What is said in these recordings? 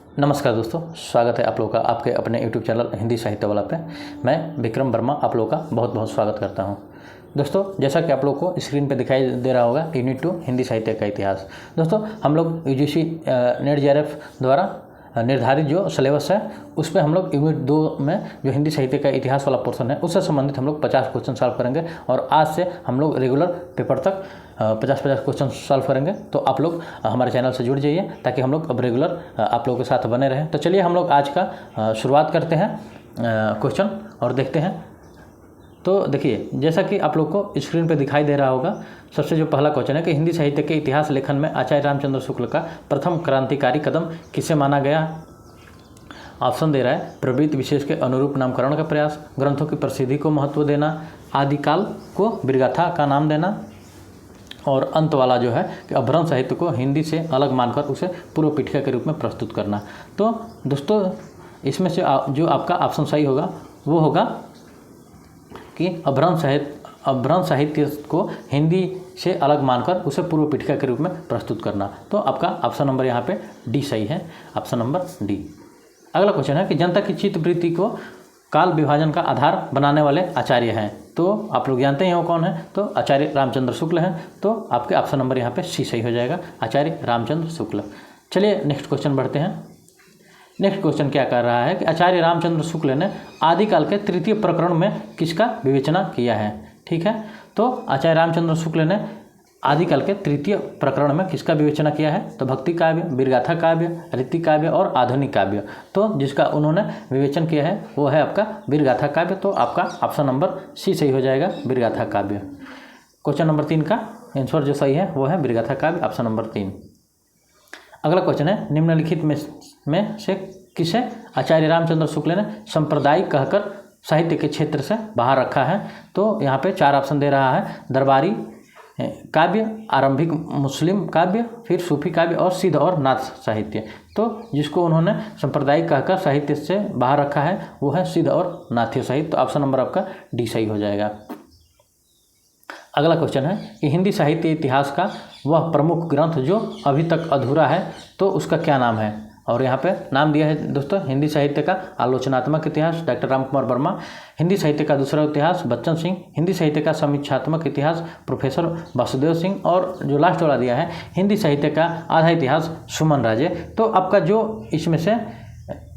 नमस्कार दोस्तों, स्वागत है आप लोगों का आपके अपने YouTube चैनल हिंदी साहित्य वाला पे। मैं विक्रम वर्मा आप लोगों का बहुत बहुत स्वागत करता हूं। दोस्तों, जैसा कि आप लोगों को स्क्रीन पे दिखाई दे रहा होगा, यूनिट 2 हिंदी साहित्य का इतिहास। दोस्तों, हम लोग UGC नेट JRF द्वारा निर्धारित जो सिलेबस है उस पर हम लोग यूनिट 2 में जो हिंदी साहित्य का इतिहास वाला पोर्शन है उससे संबंधित हम लोग 50 क्वेश्चन सॉल्व करेंगे। और आज से हम लोग रेगुलर पेपर तक 50-50 क्वेश्चन सॉल्व करेंगे। तो आप लोग हमारे चैनल से जुड़ जाइए ताकि हम लोग अब रेगुलर आप लोगों के साथ बने रहें। तो चलिए हम लोग आज का शुरुआत करते हैं क्वेश्चन और देखते हैं। तो देखिए, जैसा कि आप लोग को स्क्रीन पे दिखाई दे रहा होगा, सबसे जो पहला क्वेश्चन है कि हिंदी साहित्य के इतिहास लेखन में आचार्य रामचंद्र शुक्ल का प्रथम क्रांतिकारी कदम किसे माना गया। ऑप्शन दे रहा है प्रवृत्ति विशेष के अनुरूप नामकरण का प्रयास, ग्रंथों की प्रसिद्धि को महत्व देना, आदिकाल को बिरगाथा का नाम देना, और अंत वाला जो है कि अपभ्रंश साहित्य को हिंदी से अलग मानकर उसे पूर्व पीठिका के रूप में प्रस्तुत करना। तो दोस्तों, इसमें से जो आपका ऑप्शन सही होगा वो होगा कि अपभ्रंश साहित्य को हिंदी से अलग मानकर उसे पूर्व पीठिका के रूप में प्रस्तुत करना। तो आपका ऑप्शन नंबर यहाँ पे डी सही है, ऑप्शन नंबर डी। अगला क्वेश्चन है कि जनता की चित्तवृत्ति को काल विभाजन का आधार बनाने वाले आचार्य हैं। तो आप लोग जानते हैं वो कौन है, तो आचार्य रामचंद्र शुक्ल हैं। तो आपके ऑप्शन नंबर यहाँ पे सी सही हो जाएगा, आचार्य रामचंद्र शुक्ल। चलिए नेक्स्ट क्वेश्चन बढ़ते हैं। नेक्स्ट क्वेश्चन क्या कर रहा है कि आचार्य रामचंद्र शुक्ल ने आदिकाल के तृतीय प्रकरण में किसका विवेचना किया है। ठीक है, तो आचार्य रामचंद्र शुक्ल ने आदिकाल के तृतीय प्रकरण में किसका विवेचना किया है, तो भक्ति काव्य, वीरगाथा काव्य, रीति काव्य और आधुनिक काव्य। तो जिसका उन्होंने विवेचन किया है वो है आपका वीरगाथा काव्य। तो आपका ऑप्शन नंबर सी सही हो जाएगा, वीरगाथा काव्य। क्वेश्चन नंबर 3 का आंसर जो सही है वो है वीरगाथा काव्य, ऑप्शन नंबर 3। अगला क्वेश्चन है निम्नलिखित में से किसे आचार्य रामचंद्र शुक्ल ने सांप्रदायिक कहकर साहित्य के क्षेत्र से बाहर रखा है। तो यहाँ पे 4 ऑप्शन दे रहा है, दरबारी काव्य, आरंभिक मुस्लिम काव्य, फिर सूफी काव्य और सिद्ध और नाथ साहित्य। तो जिसको उन्होंने सांप्रदायिक कहकर साहित्य से बाहर रखा है वो है सिद्ध और नाथ्य साहित्य। तो ऑप्शन नंबर आपका डी सही हो जाएगा। अगला क्वेश्चन है कि हिंदी साहित्य इतिहास का वह प्रमुख ग्रंथ जो अभी तक अधूरा है तो उसका क्या नाम है। और यहाँ पे नाम दिया है दोस्तों, हिंदी साहित्य का आलोचनात्मक इतिहास डॉक्टर रामकुमार वर्मा, हिंदी साहित्य का दूसरा इतिहास बच्चन सिंह, हिंदी साहित्य का समीक्षात्मक इतिहास प्रोफेसर वासुदेव सिंह, और जो लास्ट वाला दिया है हिंदी साहित्य का आधा इतिहास सुमन राजे। तो आपका जो इसमें से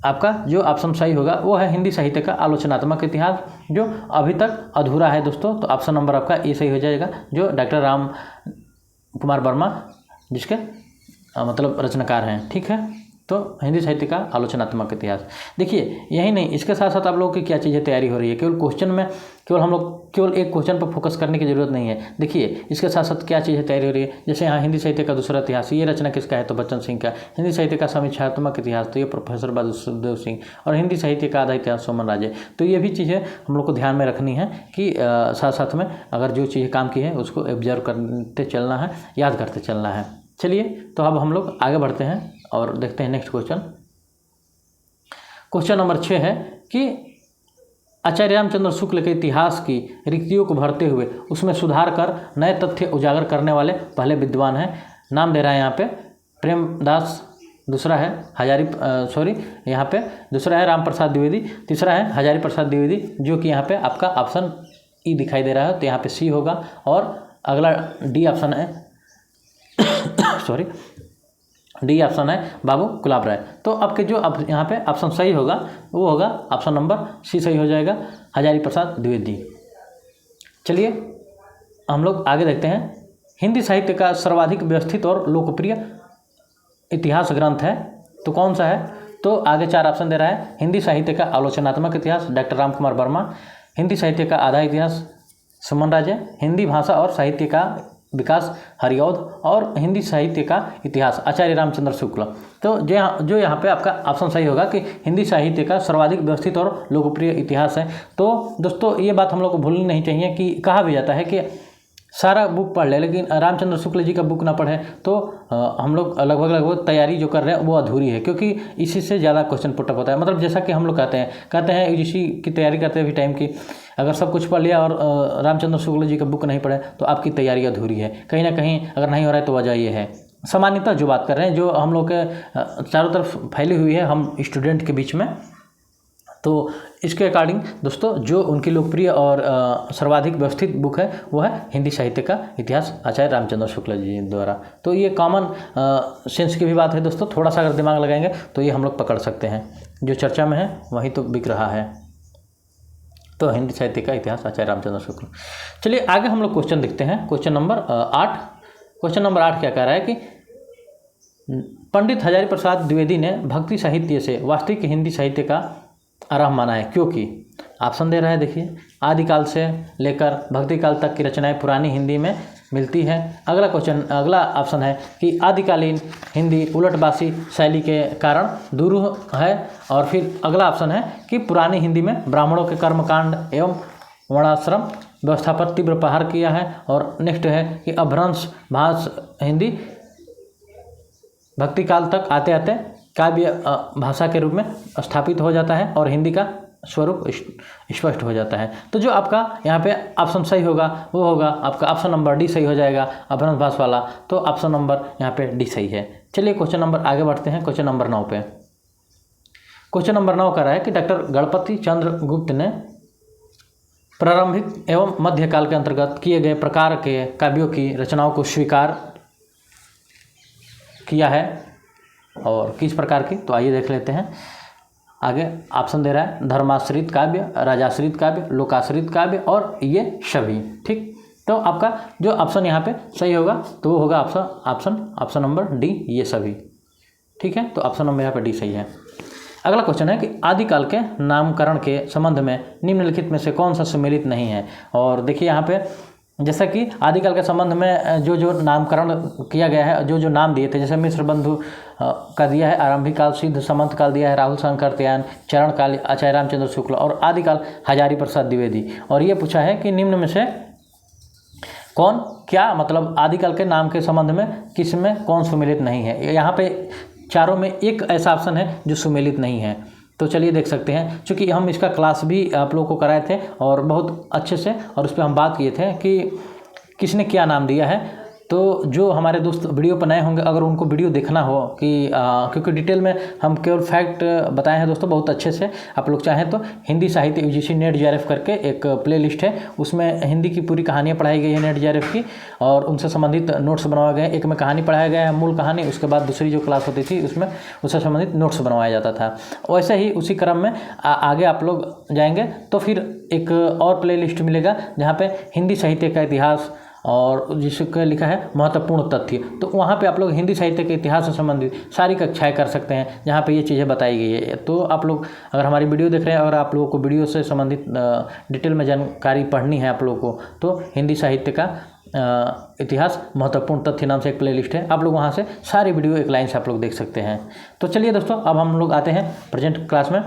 आपका जो ऑप्शन सही होगा वो है हिंदी साहित्य का आलोचनात्मक इतिहास जो अभी तक अधूरा है दोस्तों। तो ऑप्शन नंबर आपका ए सही हो जाएगा, जो डॉक्टर राम कुमार वर्मा जिसके मतलब रचनाकार हैं। ठीक है, तो हिंदी साहित्य का आलोचनात्मक इतिहास। देखिए, यही नहीं, इसके साथ साथ आप लोगों की क्या चीज़ें तैयारी हो रही है। केवल क्वेश्चन में हम लोग केवल एक क्वेश्चन पर फोकस करने की जरूरत नहीं है। देखिए, इसके साथ साथ क्या चीज़ें तैयारी हो रही है। जैसे यहाँ हिंदी साहित्य का दूसरा इतिहास, ये रचना किसका है, तो बच्चन सिंह का। हिंदी साहित्य का समीक्षात्मक इतिहास, तो ये प्रोफेसर वासुदेव सिंह। और हिंदी साहित्य का आधा इतिहास सुमन राजे। तो ये भी चीज़ें हम लोग को ध्यान में रखनी है कि साथ साथ में अगर जो चीज़ें काम की है उसको ऑब्जर्व करते चलना है, याद करते चलना है। चलिए, तो अब हम लोग आगे बढ़ते हैं और देखते हैं नेक्स्ट क्वेश्चन। क्वेश्चन नंबर 6 है कि आचार्य रामचंद्र शुक्ल के इतिहास की रिक्तियों को भरते हुए उसमें सुधार कर नए तथ्य उजागर करने वाले पहले विद्वान हैं। नाम दे रहा है यहाँ पे प्रेमदास, दूसरा है यहाँ पे दूसरा है राम प्रसाद द्विवेदी, तीसरा है हजारी प्रसाद द्विवेदी, जो कि यहाँ पे आपका ऑप्शन ई दिखाई दे रहा है। तो यहाँ पे सी होगा। और अगला डी ऑप्शन है डी ऑप्शन है बाबू गुलाब राय। तो आपके जो अब यहाँ पे ऑप्शन सही होगा वो होगा ऑप्शन नंबर सी सही हो जाएगा, हजारी प्रसाद द्विवेदी। चलिए हम लोग आगे देखते हैं। हिंदी साहित्य का सर्वाधिक व्यवस्थित और लोकप्रिय इतिहास ग्रंथ है तो कौन सा है। तो आगे 4 ऑप्शन दे रहा है, हिंदी साहित्य का आलोचनात्मक इतिहास डॉक्टर रामकुमार वर्मा, हिंदी साहित्य का आधा इतिहास सुमन राजे, हिंदी भाषा और साहित्य का विकास हरिऔध, और हिंदी साहित्य का इतिहास आचार्य रामचंद्र शुक्ल। तो जो यहाँ पे आपका ऑप्शन सही होगा कि हिंदी साहित्य का सर्वाधिक व्यवस्थित और लोकप्रिय इतिहास है। तो दोस्तों, ये बात हम लोग को भूलनी नहीं चाहिए कि कहा भी जाता है कि सारा बुक पढ़ ले लेकिन रामचंद्र शुक्ल जी का बुक ना पढ़े तो हम लोग लगभग तैयारी जो कर रहे हैं वो अधूरी है, क्योंकि इसी से ज़्यादा क्वेश्चन पुटअप होता है। मतलब जैसा कि हम लोग कहते हैं UGC की तैयारी करते हुए टाइम की अगर सब कुछ पढ़ लिया और रामचंद्र शुक्ल जी का बुक नहीं पढ़े तो आपकी तैयारी अधूरी है। कहीं ना कहीं अगर नहीं हो रहा है तो वजह ये है। सामान्यतः जो बात कर रहे हैं, जो हम लोग के चारों तरफ फैली हुई है हम स्टूडेंट के बीच में, तो इसके अकॉर्डिंग दोस्तों जो उनकी लोकप्रिय और सर्वाधिक व्यवस्थित बुक है वो है हिंदी साहित्य का इतिहास, आचार्य रामचंद्र शुक्ल जी द्वारा। तो ये कॉमन सेंस की भी बात है दोस्तों, थोड़ा सा अगर दिमाग लगाएंगे तो ये हम लोग पकड़ सकते हैं, जो चर्चा में है वही तो बिक रहा है। तो हिंदी साहित्य का इतिहास, आचार्य रामचंद्र शुक्ल। चलिए आगे हम लोग क्वेश्चन देखते हैं, क्वेश्चन नंबर 8। क्वेश्चन नंबर 8 क्या कह रहा है कि पंडित हजारी प्रसाद द्विवेदी ने भक्ति साहित्य से वास्तविक हिंदी साहित्य का आरंभ माना है, क्योंकि ऑप्शन दे रहा है, देखिए, आदिकाल से लेकर भक्ति काल तक की रचनाएं पुरानी हिंदी में मिलती है। अगला ऑप्शन है कि आदिकालीन हिंदी उलटबासी शैली के कारण दुरूह है, और फिर अगला ऑप्शन है कि पुरानी हिंदी में ब्राह्मणों के कर्मकांड एवं वर्णाश्रम व्यवस्था पर तीव्र प्रहार किया है, और नेक्स्ट है कि अभ्रंश भाष हिंदी भक्ति काल तक आते आते काव्य भाषा के रूप में स्थापित हो जाता है और हिंदी का स्वरूप स्पष्ट हो जाता है। तो जो आपका यहाँ पे ऑप्शन सही होगा वो होगा आपका ऑप्शन नंबर डी सही हो जाएगा, अभ्रंश भाष वाला। तो ऑप्शन नंबर यहाँ पे डी सही है। चलिए क्वेश्चन नंबर आगे बढ़ते हैं, क्वेश्चन नंबर 9 पे। क्वेश्चन नंबर 9 कह रहा है कि डॉक्टर गणपति चंद्र गुप्त ने प्रारंभिक एवं मध्यकाल के अंतर्गत किए गए प्रकार के काव्यों की रचनाओं को स्वीकार किया है, और किस प्रकार की, तो आइए देख लेते हैं। आगे ऑप्शन दे रहा है धर्माश्रित काव्य, राजाश्रित काव्य, लोकाश्रित काव्य और ये सभी। ठीक, तो आपका जो ऑप्शन यहाँ पे सही होगा तो वो होगा ऑप्शन नंबर डी, ये सभी। ठीक है, तो ऑप्शन नंबर यहाँ पे डी सही है। अगला क्वेश्चन है कि आदिकाल के नामकरण के संबंध में निम्नलिखित में से कौन सा सुमेलित नहीं है। और देखिए यहाँ पे जैसा कि आदिकाल के संबंध में जो जो नामकरण किया गया है, जो जो नाम दिए थे, जैसे मिश्र बंधु का दिया है आरंभिक काल, सिद्ध समंत काल दिया है राहुल शंकर त्यान, चरण काल आचार्य रामचंद्र शुक्ल, और आदिकाल हजारी प्रसाद द्विवेदी। और ये पूछा है कि निम्न में से कौन, क्या मतलब आदिकाल के नाम के संबंध में किस में कौन सुमेलित नहीं है। यहाँ पे चारों में एक ऐसा ऑप्शन है जो सुमेलित नहीं है। तो चलिए देख सकते हैं, चूँकि हम इसका क्लास भी आप लोगों को कराए थे और बहुत अच्छे से, और उस पर हम बात किए थे कि किसने क्या नाम दिया है। तो जो हमारे दोस्त वीडियो पर नए होंगे, अगर उनको वीडियो देखना हो कि क्योंकि डिटेल में हम केवल फैक्ट बताए हैं दोस्तों बहुत अच्छे से, आप लोग चाहें तो हिंदी साहित्य UGC नेट JRF करके एक प्लेलिस्ट है, उसमें हिंदी की पूरी कहानियाँ पढ़ाई गई है नेट JRF की, और उनसे संबंधित नोट्स बनवाए गए। एक में कहानी पढ़ाया गया है, मूल कहानी, उसके बाद दूसरी जो क्लास होती थी उसमें उससे संबंधित नोट्स बनवाया जाता था। वैसे ही उसी क्रम में आगे आप लोग जाएंगे तो फिर एक और प्लेलिस्ट मिलेगा जहाँ पे हिंदी साहित्य का इतिहास और जिसका लिखा है महत्वपूर्ण तथ्य, तो वहाँ पे आप लोग हिंदी साहित्य के इतिहास से संबंधित सारी कक्षाएं कर सकते हैं जहाँ पे ये चीज़ें बताई गई है। तो आप लोग अगर हमारी वीडियो देख रहे हैं, अगर आप लोगों को वीडियो से संबंधित डिटेल में जानकारी पढ़नी है आप लोगों को, तो हिंदी साहित्य का इतिहास महत्वपूर्ण तथ्य नाम से एक प्लेलिस्ट है, आप लोग वहाँ से सारी वीडियो एक लाइन से आप लोग देख सकते हैं। तो चलिए दोस्तों, अब हम लोग आते हैं प्रेजेंट क्लास में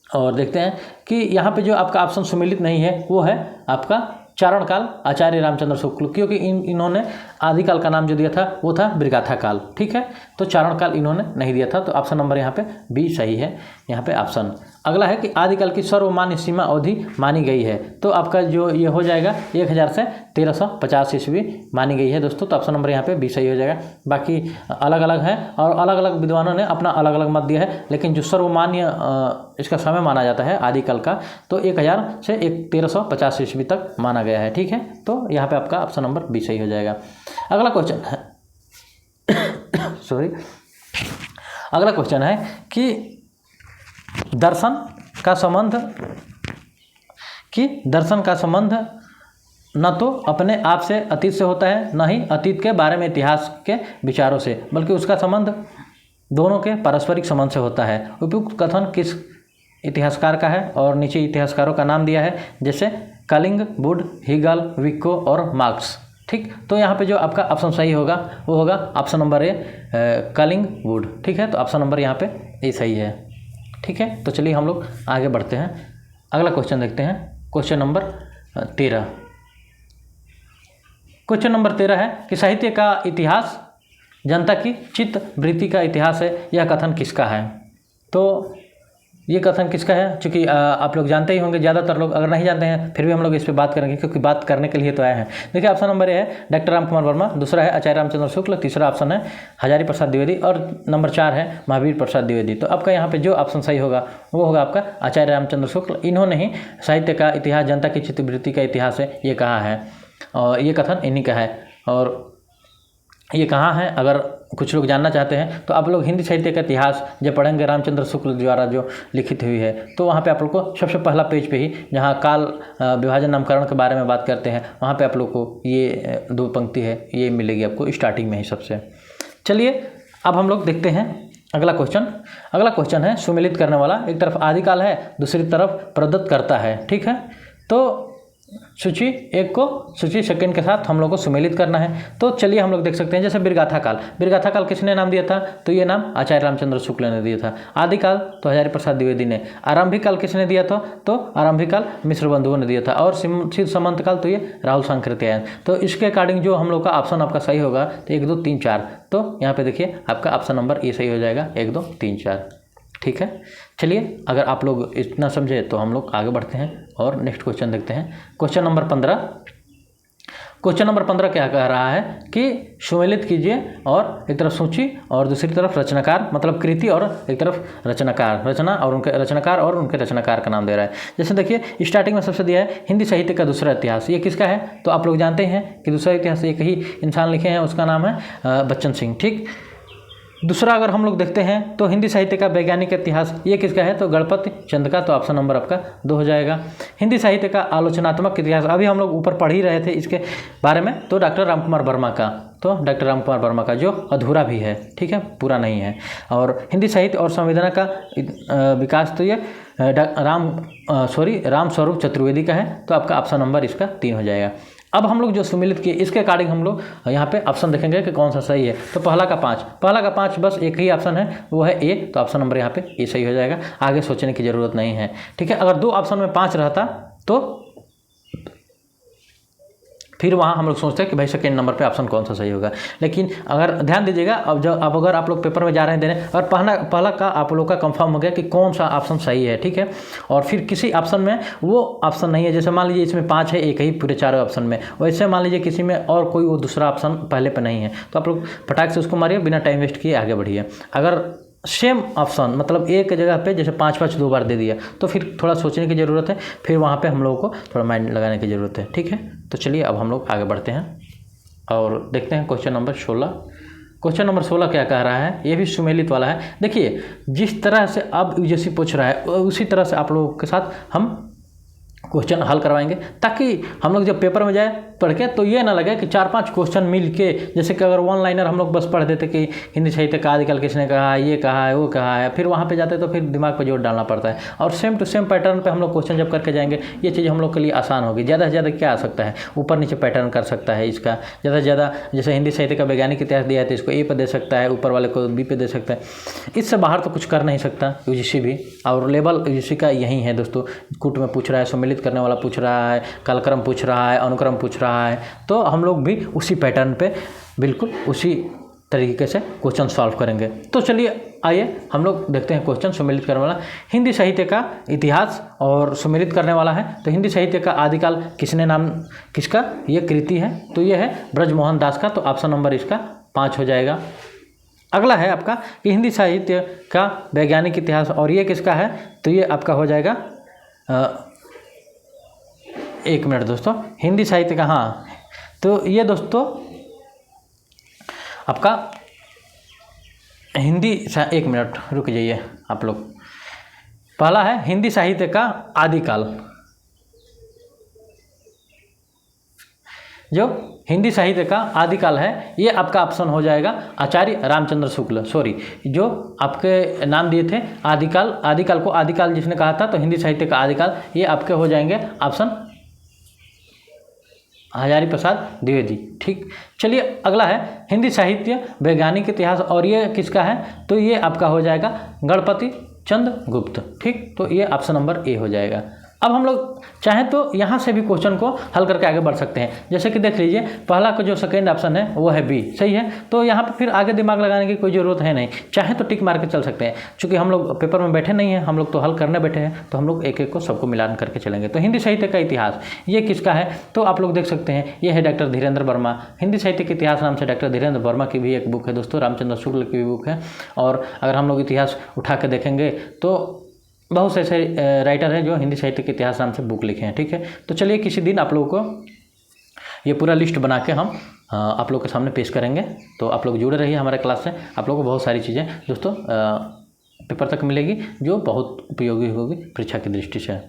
और देखते हैं कि यहाँ पे जो आपका ऑप्शन सुमेलित नहीं है वो है आपका चारण काल आचार्य रामचंद्र शुक्ल, क्योंकि इन्होंने आदिकाल का नाम जो दिया था वो था ब्रिगाथा काल। ठीक है, तो चारण काल इन्होंने नहीं दिया था, तो ऑप्शन नंबर यहाँ पे बी सही है यहाँ पे ऑप्शन। अगला है कि आदिकाल की सर्वमान्य सीमा अवधि मानी गई है, तो आपका जो ये हो जाएगा 1000 से 1350 ईस्वी मानी गई है दोस्तों, तो ऑप्शन नंबर यहाँ पे बी सही हो जाएगा। बाकी अलग अलग है और अलग अलग विद्वानों ने अपना अलग अलग मत दिया है, लेकिन जो सर्वमान्य इसका समय माना जाता है आदिकाल का, तो 1000 से 1350 ईस्वी तक माना गया है। ठीक है, तो यहाँ पे आपका ऑप्शन नंबर बी सही हो जाएगा। अगला क्वेश्चन है सॉरी, अगला क्वेश्चन है कि दर्शन का संबंध न तो अपने आप से अतीत से होता है, न ही अतीत के बारे में इतिहास के विचारों से, बल्कि उसका संबंध दोनों के पारस्परिक संबंध से होता है। उपयुक्त कथन किस इतिहासकार का है, और नीचे इतिहासकारों का नाम दिया है, जैसे कलिंग, वुड, हीगल, विको और मार्क्स। ठीक, तो यहाँ पे जो आपका ऑप्शन सही होगा वो होगा option number A, culling wood. ठीक है, तो ऑप्शन नंबर यहाँ पे ए सही है। ठीक है, तो चलिए हम लोग आगे बढ़ते हैं, अगला क्वेश्चन देखते हैं, क्वेश्चन नंबर 13। क्वेश्चन नंबर 13 है कि साहित्य का इतिहास जनता की चित्त वृत्ति का इतिहास है, यह कथन किसका है। तो ये कथन किसका है, चूँकि आप लोग जानते ही होंगे, ज़्यादातर लोग अगर नहीं जानते हैं फिर भी हम लोग इस पर बात करेंगे क्योंकि बात करने के लिए तो आए हैं। देखिए ऑप्शन नंबर ए है डॉक्टर राम कुमार वर्मा, दूसरा है आचार्य रामचंद्र शुक्ल, तीसरा ऑप्शन है हजारी प्रसाद द्विवेदी और नंबर 4 है महावीर प्रसाद द्विवेदी। तो आपका यहाँ पे जो ऑप्शन सही होगा वो होगा आपका आचार्य रामचंद्र शुक्ल। इन्होंने ही साहित्य का इतिहास, जनता की चित्तवृत्ति का इतिहास है ये कहा है, और ये कथन इन्हीं का है। और ये कहाँ है, अगर कुछ लोग जानना चाहते हैं तो आप लोग हिंदी साहित्य का इतिहास जब पढ़ेंगे रामचंद्र शुक्ल द्वारा जो लिखित हुई है, तो वहाँ पे आप लोग को सबसे पहला पेज पे ही जहाँ काल विभाजन नामकरण के बारे में बात करते हैं, वहाँ पे आप लोग को ये 2 पंक्ति है ये मिलेगी आपको स्टार्टिंग में ही सबसे। चलिए अब हम लोग देखते हैं अगला क्वेश्चन। अगला क्वेश्चन है सुमेलित करने वाला, एक तरफ आदिकाल है दूसरी तरफ प्रदत्त करता है, ठीक है। तो सूची 1 को सूची 2 के साथ हम लोग को सुमेलित करना है। तो चलिए हम लोग देख सकते हैं, जैसे बिरगाथा काल, बिरगाथा काल किसने नाम दिया था, तो ये नाम आचार्य रामचंद्र शुक्ल ने दिया था। आदिकाल तो हजारी प्रसाद द्विवेदी ने। आरंभिक काल किसने दिया था, तो आरंभिक काल मिश्र बंधुओं ने दिया था। और सिद्ध समंत काल तो ये राहुल सांकृत्यायन। तो इसके अकॉर्डिंग जो हम लोग का ऑप्शन आपका सही होगा तो 1 2 3 4। तो यहाँ पे देखिए आपका ऑप्शन नंबर ए सही हो जाएगा, 1 2 3 4, ठीक है। चलिए अगर आप लोग इतना समझे तो हम लोग आगे बढ़ते हैं और नेक्स्ट क्वेश्चन देखते हैं। Question number 15। क्वेश्चन नंबर 15 क्या कह रहा है कि सुमेलित कीजिए, और एक तरफ सूची और दूसरी तरफ रचनाकार, मतलब कृति, और एक तरफ रचनाकार, रचना और उनके रचनाकार और उनके रचनाकार का नाम दे रहा है। जैसे देखिए स्टार्टिंग में सबसे दिया है हिंदी साहित्य का दूसरा इतिहास, ये किसका है, तो आप लोग जानते हैं कि दूसरा इतिहास एक ही इंसान लिखे हैं, उसका नाम है बच्चन सिंह, ठीक। दूसरा अगर हम लोग देखते हैं तो हिंदी साहित्य का वैज्ञानिक इतिहास, ये किसका है, तो गणपति चंद का। तो ऑप्शन नंबर आपका 2 हो जाएगा। हिंदी साहित्य का आलोचनात्मक इतिहास, अभी हम लोग ऊपर पढ़ ही रहे थे इसके बारे में, तो डॉक्टर राम कुमार वर्मा का। तो डॉक्टर राम कुमार वर्मा का जो अधूरा भी है, ठीक है, पूरा नहीं है। और हिंदी साहित्य और संवेदना का विकास, तो ये राम स्वरूप चतुर्वेदी का है। तो आपका ऑप्शन नंबर इसका 3 हो जाएगा। अब हम लोग जो सुमेलित किए इसके अकॉर्डिंग हम लोग यहाँ पे ऑप्शन देखेंगे कि कौन सा सही है। तो पहला का 5 बस एक ही ऑप्शन है, वो है ए। तो ऑप्शन नंबर यहाँ पे ए सही हो जाएगा, आगे सोचने की ज़रूरत नहीं है, ठीक है। अगर 2 ऑप्शन में 5 रहता तो फिर वहाँ हम लोग सोचते हैं कि भाई सेकेंड नंबर पे ऑप्शन कौन सा सही होगा। लेकिन अगर ध्यान दीजिएगा, अब अगर आप लोग पेपर में जा रहे हैं देने और पहला का आप लोग का कंफर्म हो गया कि कौन सा ऑप्शन सही है, ठीक है, और फिर किसी ऑप्शन में वो ऑप्शन नहीं है, जैसे मान लीजिए इसमें 5 है, एक ही पूरे 4 ऑप्शन में, वैसे मान लीजिए किसी में और कोई वो दूसरा ऑप्शन पहले पे नहीं है, तो आप लोग फटाक से उसको मारिए, बिना टाइम वेस्ट किए आगे बढ़िए। अगर सेम ऑप्शन मतलब एक जगह पे जैसे 5 2 बार दे दिया तो फिर थोड़ा सोचने की ज़रूरत है, फिर वहाँ पे हम लोगों को थोड़ा माइंड लगाने की ज़रूरत है, ठीक है। तो चलिए अब हम लोग आगे बढ़ते हैं और देखते हैं क्वेश्चन नंबर 16। क्वेश्चन नंबर 16 क्या कह रहा है, ये भी सुमेलित वाला है। देखिए जिस तरह से अब यूजीसी पूछ रहा है उसी तरह से आप लोगों के साथ हम क्वेश्चन हल करवाएंगे, ताकि हम लोग जब पेपर में जाए पढ़ के तो ये ना लगे कि 4-5 क्वेश्चन मिल के, जैसे कि अगर 1 लाइनर हम लोग बस पढ़ देते कि हिंदी साहित्य का आदिकाल किसने कहा है, ये कहा है, वो कहा है, फिर वहाँ पे जाते तो फिर दिमाग पे जोर डालना पड़ता है। और सेम टू सेम पैटर्न पे हम लोग क्वेश्चन जब करके जाएंगे ये चीज़ हम लोग के लिए आसान होगी। ज़्यादा से ज़्यादा क्या आ सकता है, ऊपर नीचे पैटर्न कर सकता है इसका, ज़्यादा से ज़्यादा जैसे हिंदी साहित्य का वैज्ञानिक इतिहास दिया है तो इसको ए पे दे सकता है, ऊपर वाले को बी पे दे सकता है। इससे बाहर तो कुछ कर नहीं सकता यूजीसी भी, और लेवल यूजीसी का यही है दोस्तों। कूट में पूछ रहा है, सम्मिलित करने वाला पूछ रहा है, कालक्रम पूछ रहा है, अनुक्रम पूछ रहा है, तो हम लोग भी उसी पैटर्न पे बिल्कुल उसी तरीके से क्वेश्चन सॉल्व करेंगे। तो चलिए आइए हम लोग देखते हैं क्वेश्चन सम्मिलित करने वाला। हिंदी साहित्य का इतिहास और सम्मिलित करने वाला है। तो हिंदी साहित्य का आदिकाल किसका ये कृति है, तो ये है ब्रजमोहन दास का। तो ऑप्शन नंबर इसका 5 हो जाएगा। अगला है आपका कि हिंदी साहित्य का वैज्ञानिक इतिहास, और ये किसका है, तो ये आपका हो जाएगा 1 मिनट दोस्तों, हिंदी साहित्य का, हाँ, तो ये दोस्तों आपका हिंदी 1 मिनट रुक जाइए आप लोग। पहला है हिंदी साहित्य का आदिकाल, जो हिंदी साहित्य का आदिकाल है ये आपका ऑप्शन हो जाएगा आचार्य रामचंद्र शुक्ल, जो आपके नाम दिए थे आदिकाल को आदिकाल जिसने कहा था, तो हिंदी साहित्य का आदिकाल ये आपके हो जाएंगे ऑप्शन हजारी प्रसाद द्विवेदी, ठीक। चलिए अगला है हिंदी साहित्य वैज्ञानिक इतिहास, और ये किसका है, तो ये आपका हो जाएगा गणपति चंद गुप्त, ठीक। तो ये ऑप्शन नंबर ए हो जाएगा। अब हम लोग चाहें तो यहाँ से भी क्वेश्चन को हल करके आगे बढ़ सकते हैं। जैसे कि देख लीजिए, पहला का जो सेकेंड ऑप्शन है वो है बी, सही है। तो यहाँ पे फिर आगे दिमाग लगाने की कोई ज़रूरत है नहीं, चाहे तो टिक मार के चल सकते हैं। चूँकि हम लोग पेपर में बैठे नहीं हैं, हम लोग तो हल करने बैठे हैं, तो हम लोग एक एक को सबको मिलान करके चलेंगे। तो हिंदी साहित्य का इतिहास ये किसका है, तो आप लोग देख सकते हैं ये है डॉक्टर धीरेन्द्र वर्मा। हिंदी साहित्य के इतिहास नाम से डॉक्टर धीरेन्द्र वर्मा की भी एक बुक है दोस्तों, रामचंद्र शुक्ल की भी बुक है। और अगर हम लोग इतिहास उठा के देखेंगे तो बहुत से ऐसे राइटर हैं जो हिंदी साहित्य के इतिहास नाम से बुक लिखे हैं, ठीक है। तो चलिए किसी दिन आप लोगों को ये पूरा लिस्ट बना के हम आप लोग के सामने पेश करेंगे। तो आप लोग जुड़े रहिए हमारे क्लास से, आप लोगों को बहुत सारी चीज़ें दोस्तों पेपर तक मिलेगी जो बहुत उपयोगी होगी परीक्षा की दृष्टि से।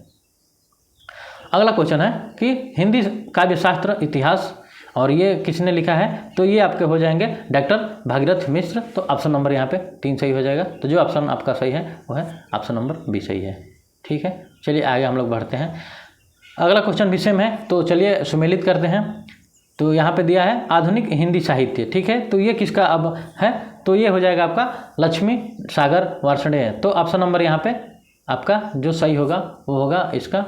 अगला क्वेश्चन है कि हिंदी काव्य शास्त्र इतिहास, और ये किसने लिखा है, तो ये आपके हो जाएंगे डॉक्टर भागीरथ मिश्र। तो ऑप्शन नंबर यहाँ पे 3 सही हो जाएगा। तो जो ऑप्शन आपका सही है वो है ऑप्शन नंबर बी सही है, ठीक है। चलिए आगे हम लोग बढ़ते हैं। अगला क्वेश्चन भी सेम है, तो चलिए सुमेलित करते हैं। तो यहाँ पे दिया है आधुनिक हिंदी साहित्य, ठीक है। तो ये किसका अब है, तो ये हो जाएगा आपका लक्ष्मी सागर वार्ष्णेय। तो ऑप्शन नंबर यहाँ पे आपका जो सही होगा वो होगा इसका,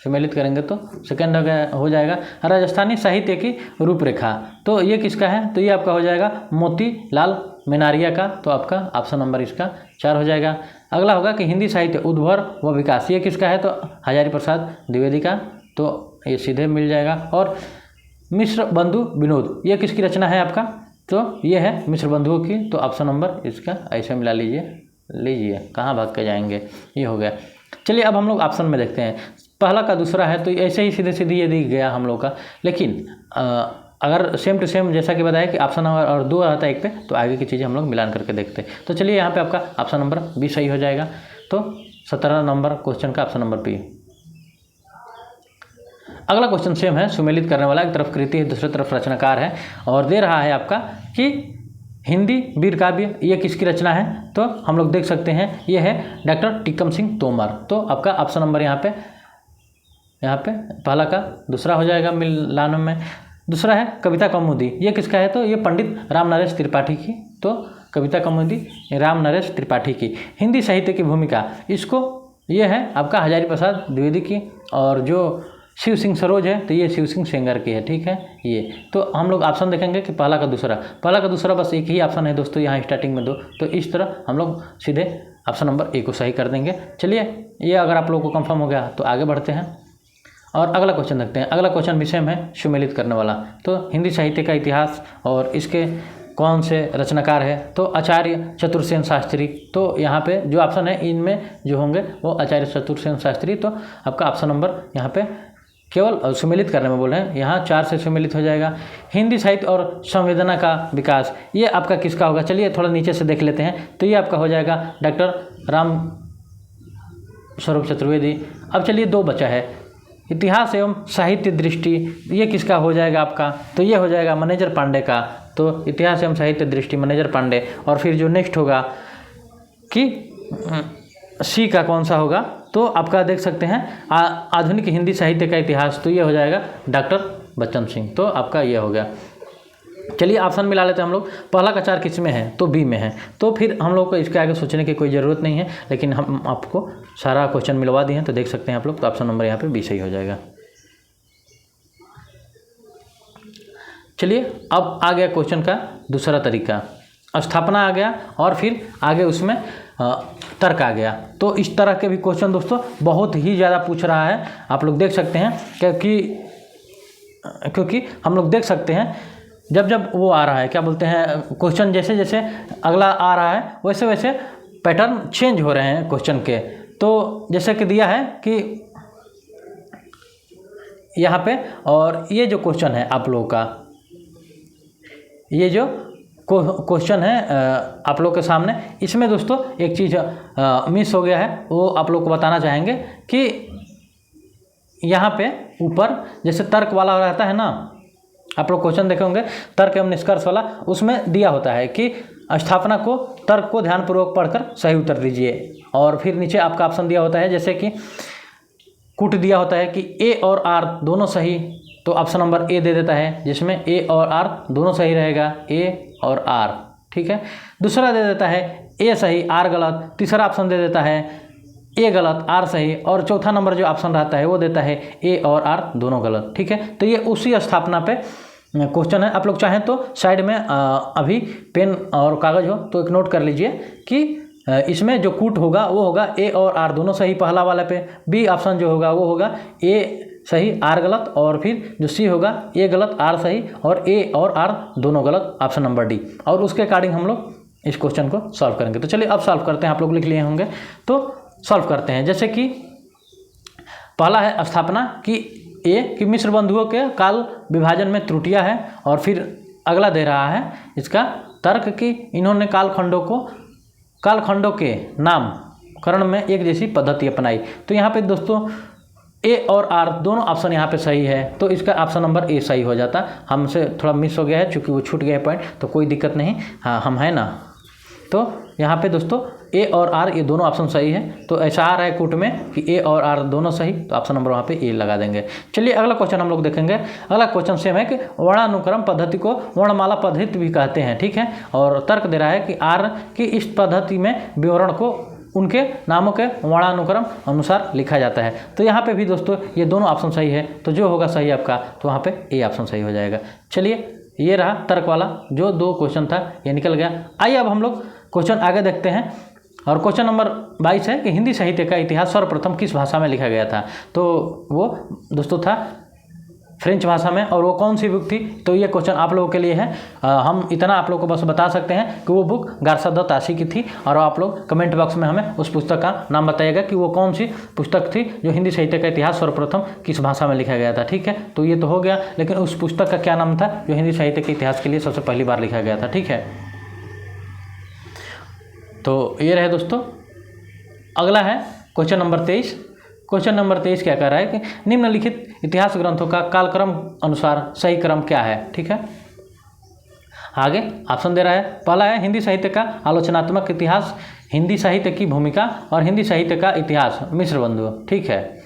सम्मिलित करेंगे तो सेकेंड हो जाएगा राजस्थानी साहित्य की रूपरेखा। तो ये किसका है, तो ये आपका हो जाएगा मोतीलाल मेनारिया का। तो आपका ऑप्शन नंबर इसका 4 हो जाएगा। अगला होगा कि हिंदी साहित्य उद्भव व विकास, ये किसका है, तो हजारी प्रसाद द्विवेदी का। तो ये सीधे मिल जाएगा। और मिश्र बंधु विनोद, ये किसकी रचना है आपका, तो ये है मिश्र बंधुओं की। तो ऑप्शन नंबर इसका ऐसे मिला लीजिए कहाँ भाग के जाएंगे, ये हो गया। चलिए अब हम लोग ऑप्शन में देखते हैं, पहला का दूसरा है तो ऐसे ही सीधे सीधे ये दिख गया हम लोग का। लेकिन अगर सेम टू सेम जैसा कि बताया कि ऑप्शन नंबर और 2 आता है एक पे, तो आगे की चीज़ें हम लोग मिलान करके देखते हैं। तो चलिए यहाँ पे आपका ऑप्शन नंबर बी सही हो जाएगा। तो 17 नंबर क्वेश्चन का ऑप्शन नंबर बी। अगला क्वेश्चन सेम है, सुमेलित करने वाला, एक तरफ कृति है दूसरी तरफ रचनाकार है, और दे रहा है आपका कि हिंदी वीर काव्य ये किसकी रचना है। तो हम लोग देख सकते हैं ये है डॉक्टर टीकम सिंह तोमर। तो आपका ऑप्शन नंबर यहाँ पे पहला का दूसरा हो जाएगा मिलान में। दूसरा है कविता कौमुदी, ये किसका है, तो ये पंडित राम नरेश त्रिपाठी की। तो कविता कौमुदी राम नरेश त्रिपाठी की। हिंदी साहित्य की भूमिका, इसको ये है आपका हजारी प्रसाद द्विवेदी की। और जो शिव सिंह सरोज है तो ये शिव सिंह सेंगर की है, ठीक है। ये तो हम लोग ऑप्शन देखेंगे कि पहला का दूसरा बस एक ही ऑप्शन है दोस्तों यहाँ स्टार्टिंग में 2। तो इस तरह हम लोग सीधे ऑप्शन नंबर ए को सही कर देंगे। चलिए ये अगर आप लोगों को कंफर्म हो गया तो आगे बढ़ते हैं और अगला क्वेश्चन देखते हैं। अगला क्वेश्चन भी सेम है, सुमेलित करने वाला। तो हिंदी साहित्य का इतिहास और इसके कौन से रचनाकार है, तो आचार्य चतुर्सेन शास्त्री। तो यहाँ पे जो ऑप्शन है इनमें जो होंगे वो आचार्य चतुर्सेन शास्त्री। तो आपका ऑप्शन नंबर यहाँ पे केवल सुमेलित करने में बोल रहे हैं, यहाँ 4 से सुमेलित हो जाएगा। हिंदी साहित्य और संवेदना का विकास, ये आपका किसका होगा, चलिए थोड़ा नीचे से देख लेते हैं। तो ये आपका हो जाएगा डॉक्टर राम स्वरूप चतुर्वेदी। अब चलिए 2 बचा है, इतिहास एवं साहित्य दृष्टि, ये किसका हो जाएगा आपका, तो ये हो जाएगा मैनेजर पांडे का। तो इतिहास एवं साहित्य दृष्टि मैनेजर पांडे। और फिर जो नेक्स्ट होगा कि सी का कौन सा होगा, तो आपका देख सकते हैं आधुनिक हिंदी साहित्य का इतिहास, तो ये हो जाएगा डॉक्टर बच्चन सिंह। तो आपका ये हो गया। चलिए ऑप्शन मिला लेते हैं हम लोग। पहला का 4 किस में है, तो बी में है। तो फिर हम लोग को इसके आगे सोचने की कोई ज़रूरत नहीं है, लेकिन हम आपको सारा क्वेश्चन मिलवा दिए हैं। तो देख सकते हैं आप लोग, तो ऑप्शन नंबर यहाँ पे बी सही हो जाएगा। चलिए अब आ गया क्वेश्चन का दूसरा तरीका, स्थापना आ गया और फिर आगे उसमें तर्क आ गया। तो इस तरह के भी क्वेश्चन दोस्तों बहुत ही ज़्यादा पूछ रहा है, आप लोग देख सकते हैं। क्योंकि हम लोग देख सकते हैं जब वो आ रहा है, क्या बोलते हैं, क्वेश्चन जैसे जैसे अगला आ रहा है वैसे वैसे पैटर्न चेंज हो रहे हैं क्वेश्चन के। तो जैसे कि दिया है कि यहाँ पे, और ये जो क्वेश्चन है आप लोगों का, ये जो क्वेश्चन है आप लोग के सामने, इसमें दोस्तों एक चीज़ मिस हो गया है, वो आप लोग को बताना चाहेंगे कि यहाँ पे ऊपर जैसे तर्क वाला रहता है ना, आप लोग क्वेश्चन देखे होंगे तर्क एवं निष्कर्ष वाला, उसमें दिया होता है कि स्थापना को तर्क को ध्यानपूर्वक पढ़कर सही उत्तर दीजिए। और फिर नीचे आपका ऑप्शन दिया होता है, जैसे कि कुट दिया होता है कि ए और आर दोनों सही, तो ऑप्शन नंबर ए दे देता है, जिसमें ए और आर दोनों सही रहेगा, ए और आर, ठीक है। दूसरा दे देता है ए सही आर गलत। तीसरा ऑप्शन दे देता है ए गलत आर सही, और चौथा नंबर जो ऑप्शन रहता है वो देता है ए और आर दोनों गलत। ठीक है, तो ये उसी स्थापना पे क्वेश्चन है। आप लोग चाहें तो साइड में अभी पेन और कागज़ हो तो एक नोट कर लीजिए कि इसमें जो कूट होगा वो होगा ए और आर दोनों सही पहला वाले पे, बी ऑप्शन जो होगा वो होगा ए सही आर गलत, और फिर जो सी होगा ए गलत आर सही और ए और आर दोनों गलत, ऑप्शन नंबर डी। और उसके अकॉर्डिंग हम लोग इस क्वेश्चन को सॉल्व करेंगे। तो चलिए अब सॉल्व करते हैं, आप लोग लिख लिए होंगे तो सॉल्व करते हैं। जैसे कि पहला है स्थापना कि ए कि मिश्र बंधुओं के काल विभाजन में त्रुटियां हैं, और फिर अगला दे रहा है इसका तर्क कि इन्होंने कालखंडों के नामकरण में एक जैसी पद्धति अपनाई। तो यहाँ पे दोस्तों ए और आर दोनों ऑप्शन यहाँ पे सही है, तो इसका ऑप्शन नंबर ए सही हो जाता। हमसे थोड़ा मिस हो गया है चूँकि वो छूट गया है पॉइंट, तो कोई दिक्कत नहीं, हाँ हम हैं ना। तो यहाँ पे दोस्तों ए और आर ये दोनों ऑप्शन सही है, तो ऐसा आ रहा है कूट में कि ए और आर दोनों सही, तो ऑप्शन नंबर वहाँ पे ए लगा देंगे। चलिए अगला क्वेश्चन हम लोग देखेंगे। अगला क्वेश्चन सेम है कि वर्णानुक्रम पद्धति को वर्णमाला पद्धति भी कहते हैं। ठीक है, और तर्क दे रहा है कि आर की इस पद्धति में विवरण को उनके नामों के वर्णानुक्रम अनुसार लिखा जाता है। तो यहाँ पे भी दोस्तों ये दोनों ऑप्शन सही है, तो जो होगा सही आपका तो वहाँ पे ए ऑप्शन सही हो जाएगा। चलिए ये रहा तर्क वाला जो 2 क्वेश्चन था ये निकल गया। आइए अब हम लोग क्वेश्चन आगे देखते हैं, और क्वेश्चन नंबर 22 है कि हिंदी साहित्य का इतिहास सर्वप्रथम किस भाषा में लिखा गया था। तो वो दोस्तों था फ्रेंच भाषा में, और वो कौन सी बुक थी, तो ये क्वेश्चन आप लोगों के लिए है। हम इतना आप लोगों को बस बता सकते हैं कि वो बुक गारसा द ताशी की थी, और आप लोग कमेंट बॉक्स में हमें उस पुस्तक का नाम बताइएगा कि वो कौन सी पुस्तक थी जो हिंदी साहित्य का इतिहास सर्वप्रथम किस भाषा में लिखा गया था। ठीक है, तो ये तो हो गया, लेकिन उस पुस्तक का क्या नाम था जो हिंदी साहित्य के इतिहास के लिए सबसे पहली बार लिखा गया था। ठीक है, तो ये रहे दोस्तों। अगला है क्वेश्चन नंबर 23। क्वेश्चन नंबर 23 क्या कह रहा है कि निम्नलिखित इतिहास ग्रंथों का कालक्रम अनुसार सही क्रम क्या है। ठीक है, आगे ऑप्शन दे रहा है। पहला है हिंदी साहित्य का आलोचनात्मक इतिहास, हिंदी साहित्य की भूमिका और हिंदी साहित्य का इतिहास मिश्र बंधु। ठीक है,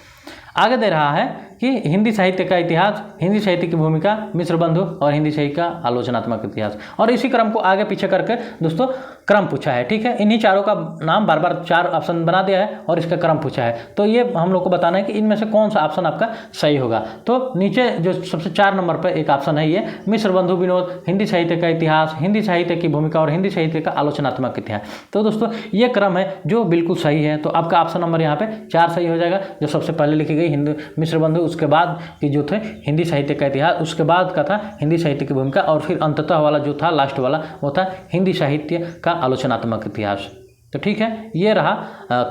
आगे दे रहा है कि हिंदी साहित्य का इतिहास, हिंदी साहित्य की भूमिका, मिश्र बंधु और हिंदी साहित्य का आलोचनात्मक इतिहास, और इसी क्रम को आगे पीछे करके दोस्तों क्रम पूछा है। ठीक है, इन्हीं चारों का नाम बार बार 4 ऑप्शन बना दिया है और इसका क्रम पूछा है, तो ये हम लोग को बताना है कि इनमें से कौन सा ऑप्शन आपका सही होगा। तो नीचे जो सबसे 4 नंबर पर एक ऑप्शन है ये मिश्र बंधु विनोद, हिंदी साहित्य का इतिहास, हिंदी साहित्य की भूमिका और हिंदी साहित्य का आलोचनात्मक इतिहास। तो दोस्तों ये क्रम है जो बिल्कुल सही है, तो आपका ऑप्शन नंबर यहाँ पे 4 सही हो जाएगा। जो सबसे पहले लिखी गई हिंदी मिश्र बंधु, उसके बाद की जो थे हिंदी साहित्य का इतिहास, उसके बाद का था हिंदी साहित्य की भूमिका, और फिर अंततः वाला जो था लास्ट वाला वो था हिंदी साहित्य का आलोचनात्मक इतिहास। तो ठीक है, ये रहा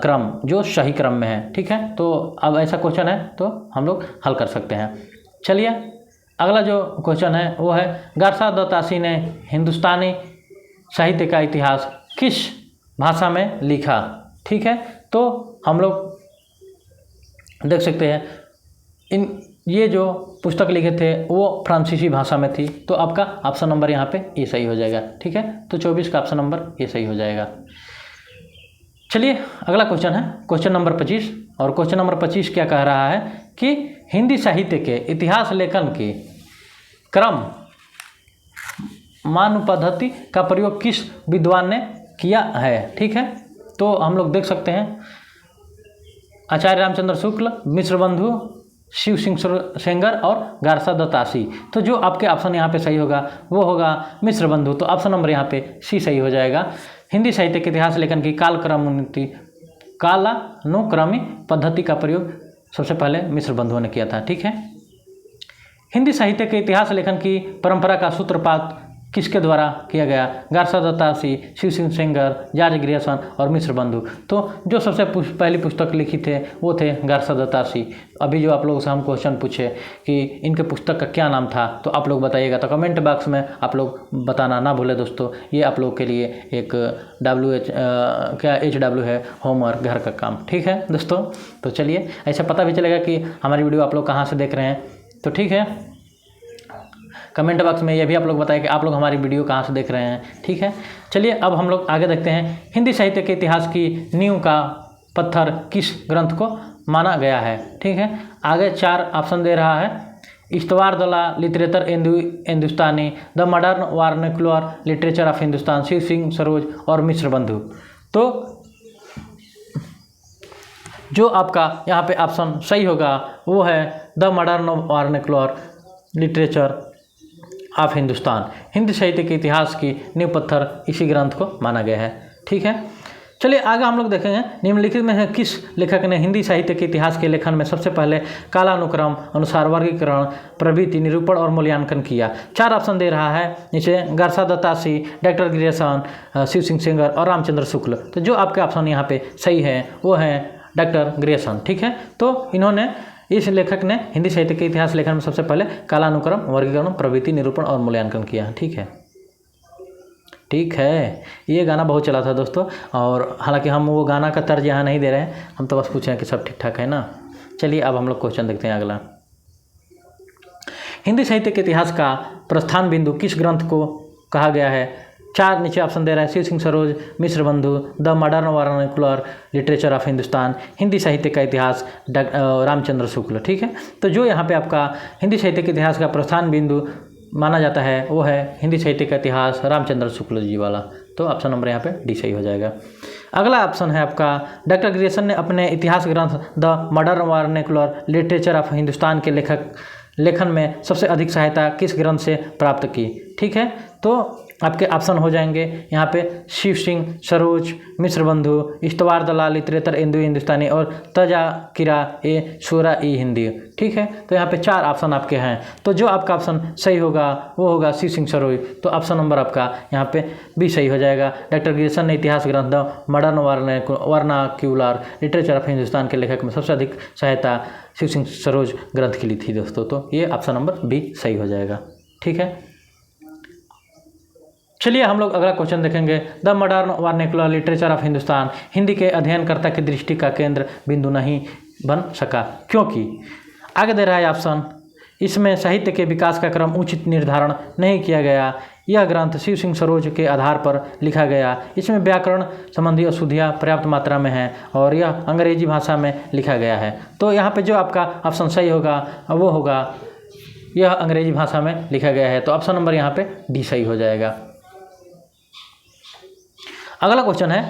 क्रम जो सही क्रम में है। ठीक है, तो अब ऐसा क्वेश्चन है तो हम लोग हल कर सकते हैं। चलिए अगला जो क्वेश्चन है वो है गारसा द ताशी ने हिंदुस्तानी साहित्य का इतिहास किस भाषा में लिखा। ठीक है, तो हम लोग देख सकते हैं ये जो पुस्तक लिखे थे वो फ्रांसीसी भाषा में थी, तो आपका ऑप्शन नंबर यहाँ पे ए सही हो जाएगा। ठीक है, तो 24 का ऑप्शन नंबर ए सही हो जाएगा। चलिए अगला क्वेश्चन है क्वेश्चन नंबर 25, और क्वेश्चन नंबर 25 क्या कह रहा है कि हिंदी साहित्य के इतिहास लेखन की क्रम मान पद्धति का प्रयोग किस विद्वान ने किया है। ठीक है, तो हम लोग देख सकते हैं आचार्य रामचंद्र शुक्ल, मिश्र बंधु, शिव सिंह सेंगर और गारसा द ताशी। तो जो आपके ऑप्शन यहाँ पे सही होगा वो होगा मिश्र बंधु, तो ऑप्शन नंबर यहाँ पे सी सही हो जाएगा। हिंदी साहित्य के इतिहास लेखन की कालानुक्रमी पद्धति का प्रयोग सबसे पहले मिश्र बंधुओं ने किया था। ठीक है, हिंदी साहित्य के इतिहास लेखन की परंपरा का सूत्रपात किसके द्वारा किया गया। Garcin de Tassy, Shiv Singh Sengar, George Grierson और मिश्र बंधु। तो जो सबसे पहली पुस्तक लिखी थे वो थे गारसा द ताशी। अभी जो आप लोगों से हम क्वेश्चन पूछे कि इनके पुस्तक का क्या नाम था, तो आप लोग बताइएगा, तो कमेंट बॉक्स में आप लोग बताना ना भूलें दोस्तों। ये आप लोग के लिए एक HW है, होमवर्क, घर का काम। ठीक है दोस्तों, तो चलिए ऐसा पता भी चलेगा कि हमारी वीडियो आप लोग कहाँ से देख रहे हैं। तो ठीक है, कमेंट बॉक्स में ये भी आप लोग बताएं कि आप लोग हमारी वीडियो कहाँ से देख रहे हैं। ठीक है, चलिए अब हम लोग आगे देखते हैं। हिंदी साहित्य के इतिहास की नींव का पत्थर किस ग्रंथ को माना गया है। ठीक है, आगे 4 ऑप्शन दे रहा है। इश्तवार दला literature Hindustani, the modern vernacular literature of Hindustan, Shiv Singh Saroj और मिश्र बंधु। तो जो आपका यहाँ पे ऑप्शन सही होगा वो है the modern vernacular literature of Hindustan. Hindi साहित्य के इतिहास की नींव पत्थर इसी ग्रंथ को माना गया है। ठीक है, चलिए आगे हम लोग देखेंगे निम्नलिखित में है किस लेखक ने हिंदी साहित्य के इतिहास के लेखन में सबसे पहले कालानुक्रम अनुसार वर्गीकरण, प्रवृत्ति, निरूपण और मूल्यांकन किया। 4 ऑप्शन दे रहा है नीचे, Garcin de Tassy, doctor Grierson, Shiv Singh Sengar और रामचंद्र शुक्ल। तो जो आपके ऑप्शन यहाँ पे सही है वो है डॉक्टर ग्रियर्सन। ठीक है, तो इन्होंने, इस लेखक ने हिंदी साहित्य के इतिहास लेखन में सबसे पहले कालानुक्रम, वर्गीकरण, प्रवृत्ति, निरूपण और मूल्यांकन किया। ठीक है, ठीक है, ये गाना बहुत चला था दोस्तों, और हालांकि हम वो गाना का तर्ज यहाँ नहीं दे रहे हैं, हम तो बस पूछे हैं कि सब ठीक ठाक है ना। चलिए अब हम लोग क्वेश्चन देखते हैं अगला। हिंदी साहित्य के इतिहास का प्रस्थान बिंदु किस ग्रंथ को कहा गया है? 4 नीचे ऑप्शन दे रहा है, शिव सिंह सरोज, मिश्र बंधु, the modern vernacular literature of Hindustan, Hindi साहित्य का इतिहास, रामचंद्र शुक्ल। ठीक है, तो जो यहाँ पे आपका हिंदी साहित्य के इतिहास का प्रस्थान बिंदु माना जाता है वो है हिंदी साहित्य का इतिहास, रामचंद्र शुक्ल जी वाला। तो ऑप्शन नंबर यहाँ पे डी सही हो जाएगा। अगला ऑप्शन है आपका, डॉक्टर ग्रियर्सन ने अपने इतिहास ग्रंथ the modern vernacular literature of Hindustan के लेखन में सबसे अधिक सहायता किस ग्रंथ से प्राप्त की? ठीक है, तो आपके ऑप्शन हो जाएंगे यहाँ पे शिव सिंह सरोज, मिश्र बंधु, इश्तवार दलाल इतरेतर इंदु हिंदुस्तानी और तजाकिरा ए शूरा ई हिंदी। ठीक है, तो यहाँ पे 4 ऑप्शन आपके हैं। तो जो आपका ऑप्शन सही होगा वो होगा शिव सिंह सरोज। तो ऑप्शन नंबर आपका यहाँ पे बी सही हो जाएगा। डॉक्टर ग्रियर्सन ने इतिहास ग्रंथ the modern vernacular literature of Hindustan के लेखक में सबसे अधिक सहायता शिव सिंह सरोज ग्रंथ की ली थी दोस्तों। तो ये ऑप्शन नंबर बी सही हो जाएगा। ठीक है, चलिए हम लोग अगला क्वेश्चन देखेंगे। The modern vernacular literature of Hindustan Hindi के अध्ययनकर्ता की दृष्टि का केंद्र बिंदु नहीं बन सका, क्योंकि आगे दे रहा है ऑप्शन, इसमें साहित्य के विकास का क्रम उचित निर्धारण नहीं किया गया, यह ग्रंथ शिव सिंह सरोज के आधार पर लिखा गया, इसमें व्याकरण संबंधी अशुद्धियाँ पर्याप्त मात्रा में हैं और यह अंग्रेजी भाषा में लिखा गया है। तो यहाँ पे जो आपका ऑप्शन सही होगा वो होगा यह अंग्रेजी भाषा में लिखा गया है। तो ऑप्शन नंबर यहाँ पे डी सही हो जाएगा। अगला क्वेश्चन है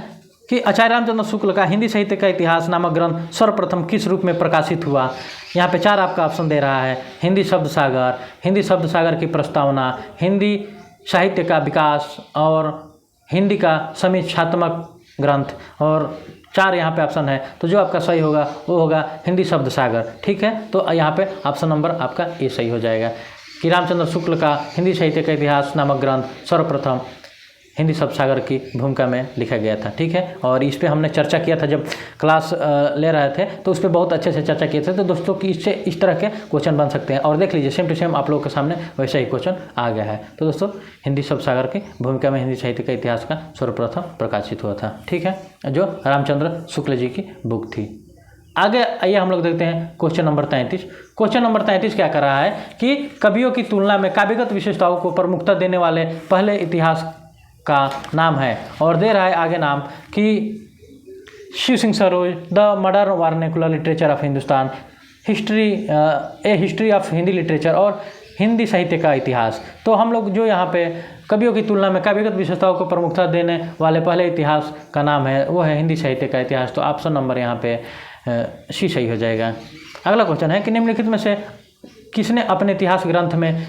कि आचार्य रामचंद्र शुक्ल का हिंदी साहित्य का इतिहास नामक ग्रंथ सर्वप्रथम किस रूप में प्रकाशित हुआ? यहाँ पे 4 आपका ऑप्शन दे रहा है, हिंदी शब्द सागर, हिंदी शब्द सागर की प्रस्तावना, हिंदी साहित्य का विकास और हिंदी का समीक्षात्मक ग्रंथ, और 4 यहाँ पे ऑप्शन है। तो जो आपका सही होगा वो होगा हिंदी शब्द सागर। ठीक है, तो यहाँ पे ऑप्शन नंबर आपका ए सही हो जाएगा कि रामचंद्र शुक्ल का हिंदी साहित्य का इतिहास नामक ग्रंथ सर्वप्रथम हिंदी शब्द सागर की भूमिका में लिखा गया था। ठीक है, और इस पर हमने चर्चा किया था जब क्लास ले रहे थे, तो उस पर बहुत अच्छे से चर्चा किए थे। तो दोस्तों की इससे इस तरह के क्वेश्चन बन सकते हैं, और देख लीजिए सेम टू सेम आप लोगों के सामने वैसा ही क्वेश्चन आ गया है। तो दोस्तों हिंदी शब्द सागर की भूमिका में हिंदी साहित्य का इतिहास का सर्वप्रथम प्रकाशित हुआ था। ठीक है, जो रामचंद्र शुक्ल जी की बुक थी। आगे आइए हम लोग देखते हैं क्वेश्चन नंबर 33। क्वेश्चन नंबर 33 क्या कर रहा है कि कवियों की तुलना में काव्यगत विशेषताओं को प्रमुखता देने वाले पहले इतिहास का नाम है, और दे रहा है आगे नाम कि Shiv Singh Saroj, the modern vernacular literature of Hindustan, history of Hindi literature और हिंदी साहित्य का इतिहास। तो हम लोग जो यहाँ पे कवियों की तुलना में काव्यगत विशेषताओं को प्रमुखता देने वाले पहले इतिहास का नाम है वो है हिंदी साहित्य का इतिहास। तो ऑप्शन नंबर यहाँ पे सी सही हो जाएगा। अगला क्वेश्चन है कि निम्नलिखित में से किसने अपने इतिहास ग्रंथ में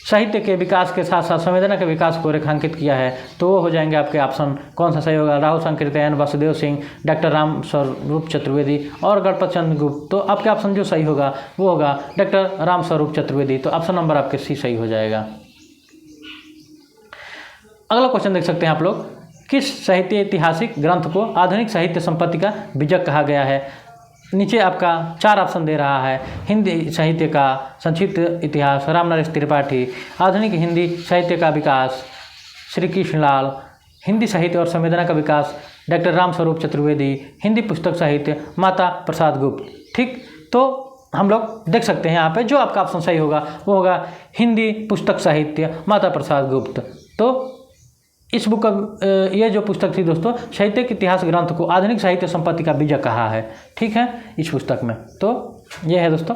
साहित्य के विकास के साथ साथ संवेदना के विकास को रेखांकित किया है? तो वो हो जाएंगे आपके ऑप्शन, कौन सा सही होगा? राहुल संकीर्तन, वासुदेव सिंह, डॉक्टर राम स्वरूप चतुर्वेदी और गणपत चंद्र गुप्त। तो आपके ऑप्शन जो सही होगा वो होगा डॉक्टर राम स्वरूप चतुर्वेदी। तो ऑप्शन नंबर आपके सी सही हो जाएगा। अगला क्वेश्चन देख सकते हैं आप लोग, किस साहित्य ऐतिहासिक ग्रंथ को आधुनिक साहित्य संपत्ति का बीजक कहा गया है? नीचे आपका 4 ऑप्शन दे रहा है, हिंदी साहित्य का संक्षिप्त इतिहास रामनरेश त्रिपाठी, आधुनिक हिंदी साहित्य का विकास श्री कृष्णलाल, हिंदी साहित्य और संवेदना का विकास डॉक्टर राम स्वरूप चतुर्वेदी, हिंदी पुस्तक साहित्य माता प्रसाद गुप्त। ठीक, तो हम लोग देख सकते हैं यहाँ पे जो आपका ऑप्शन सही होगा वो होगा हिंदी पुस्तक साहित्य माता प्रसाद गुप्त। तो इस बुक का ये जो पुस्तक थी दोस्तों, साहित्य के इतिहास ग्रंथ को आधुनिक साहित्य संपत्ति का बीजक कहा है। ठीक है, इस पुस्तक में। तो ये है दोस्तों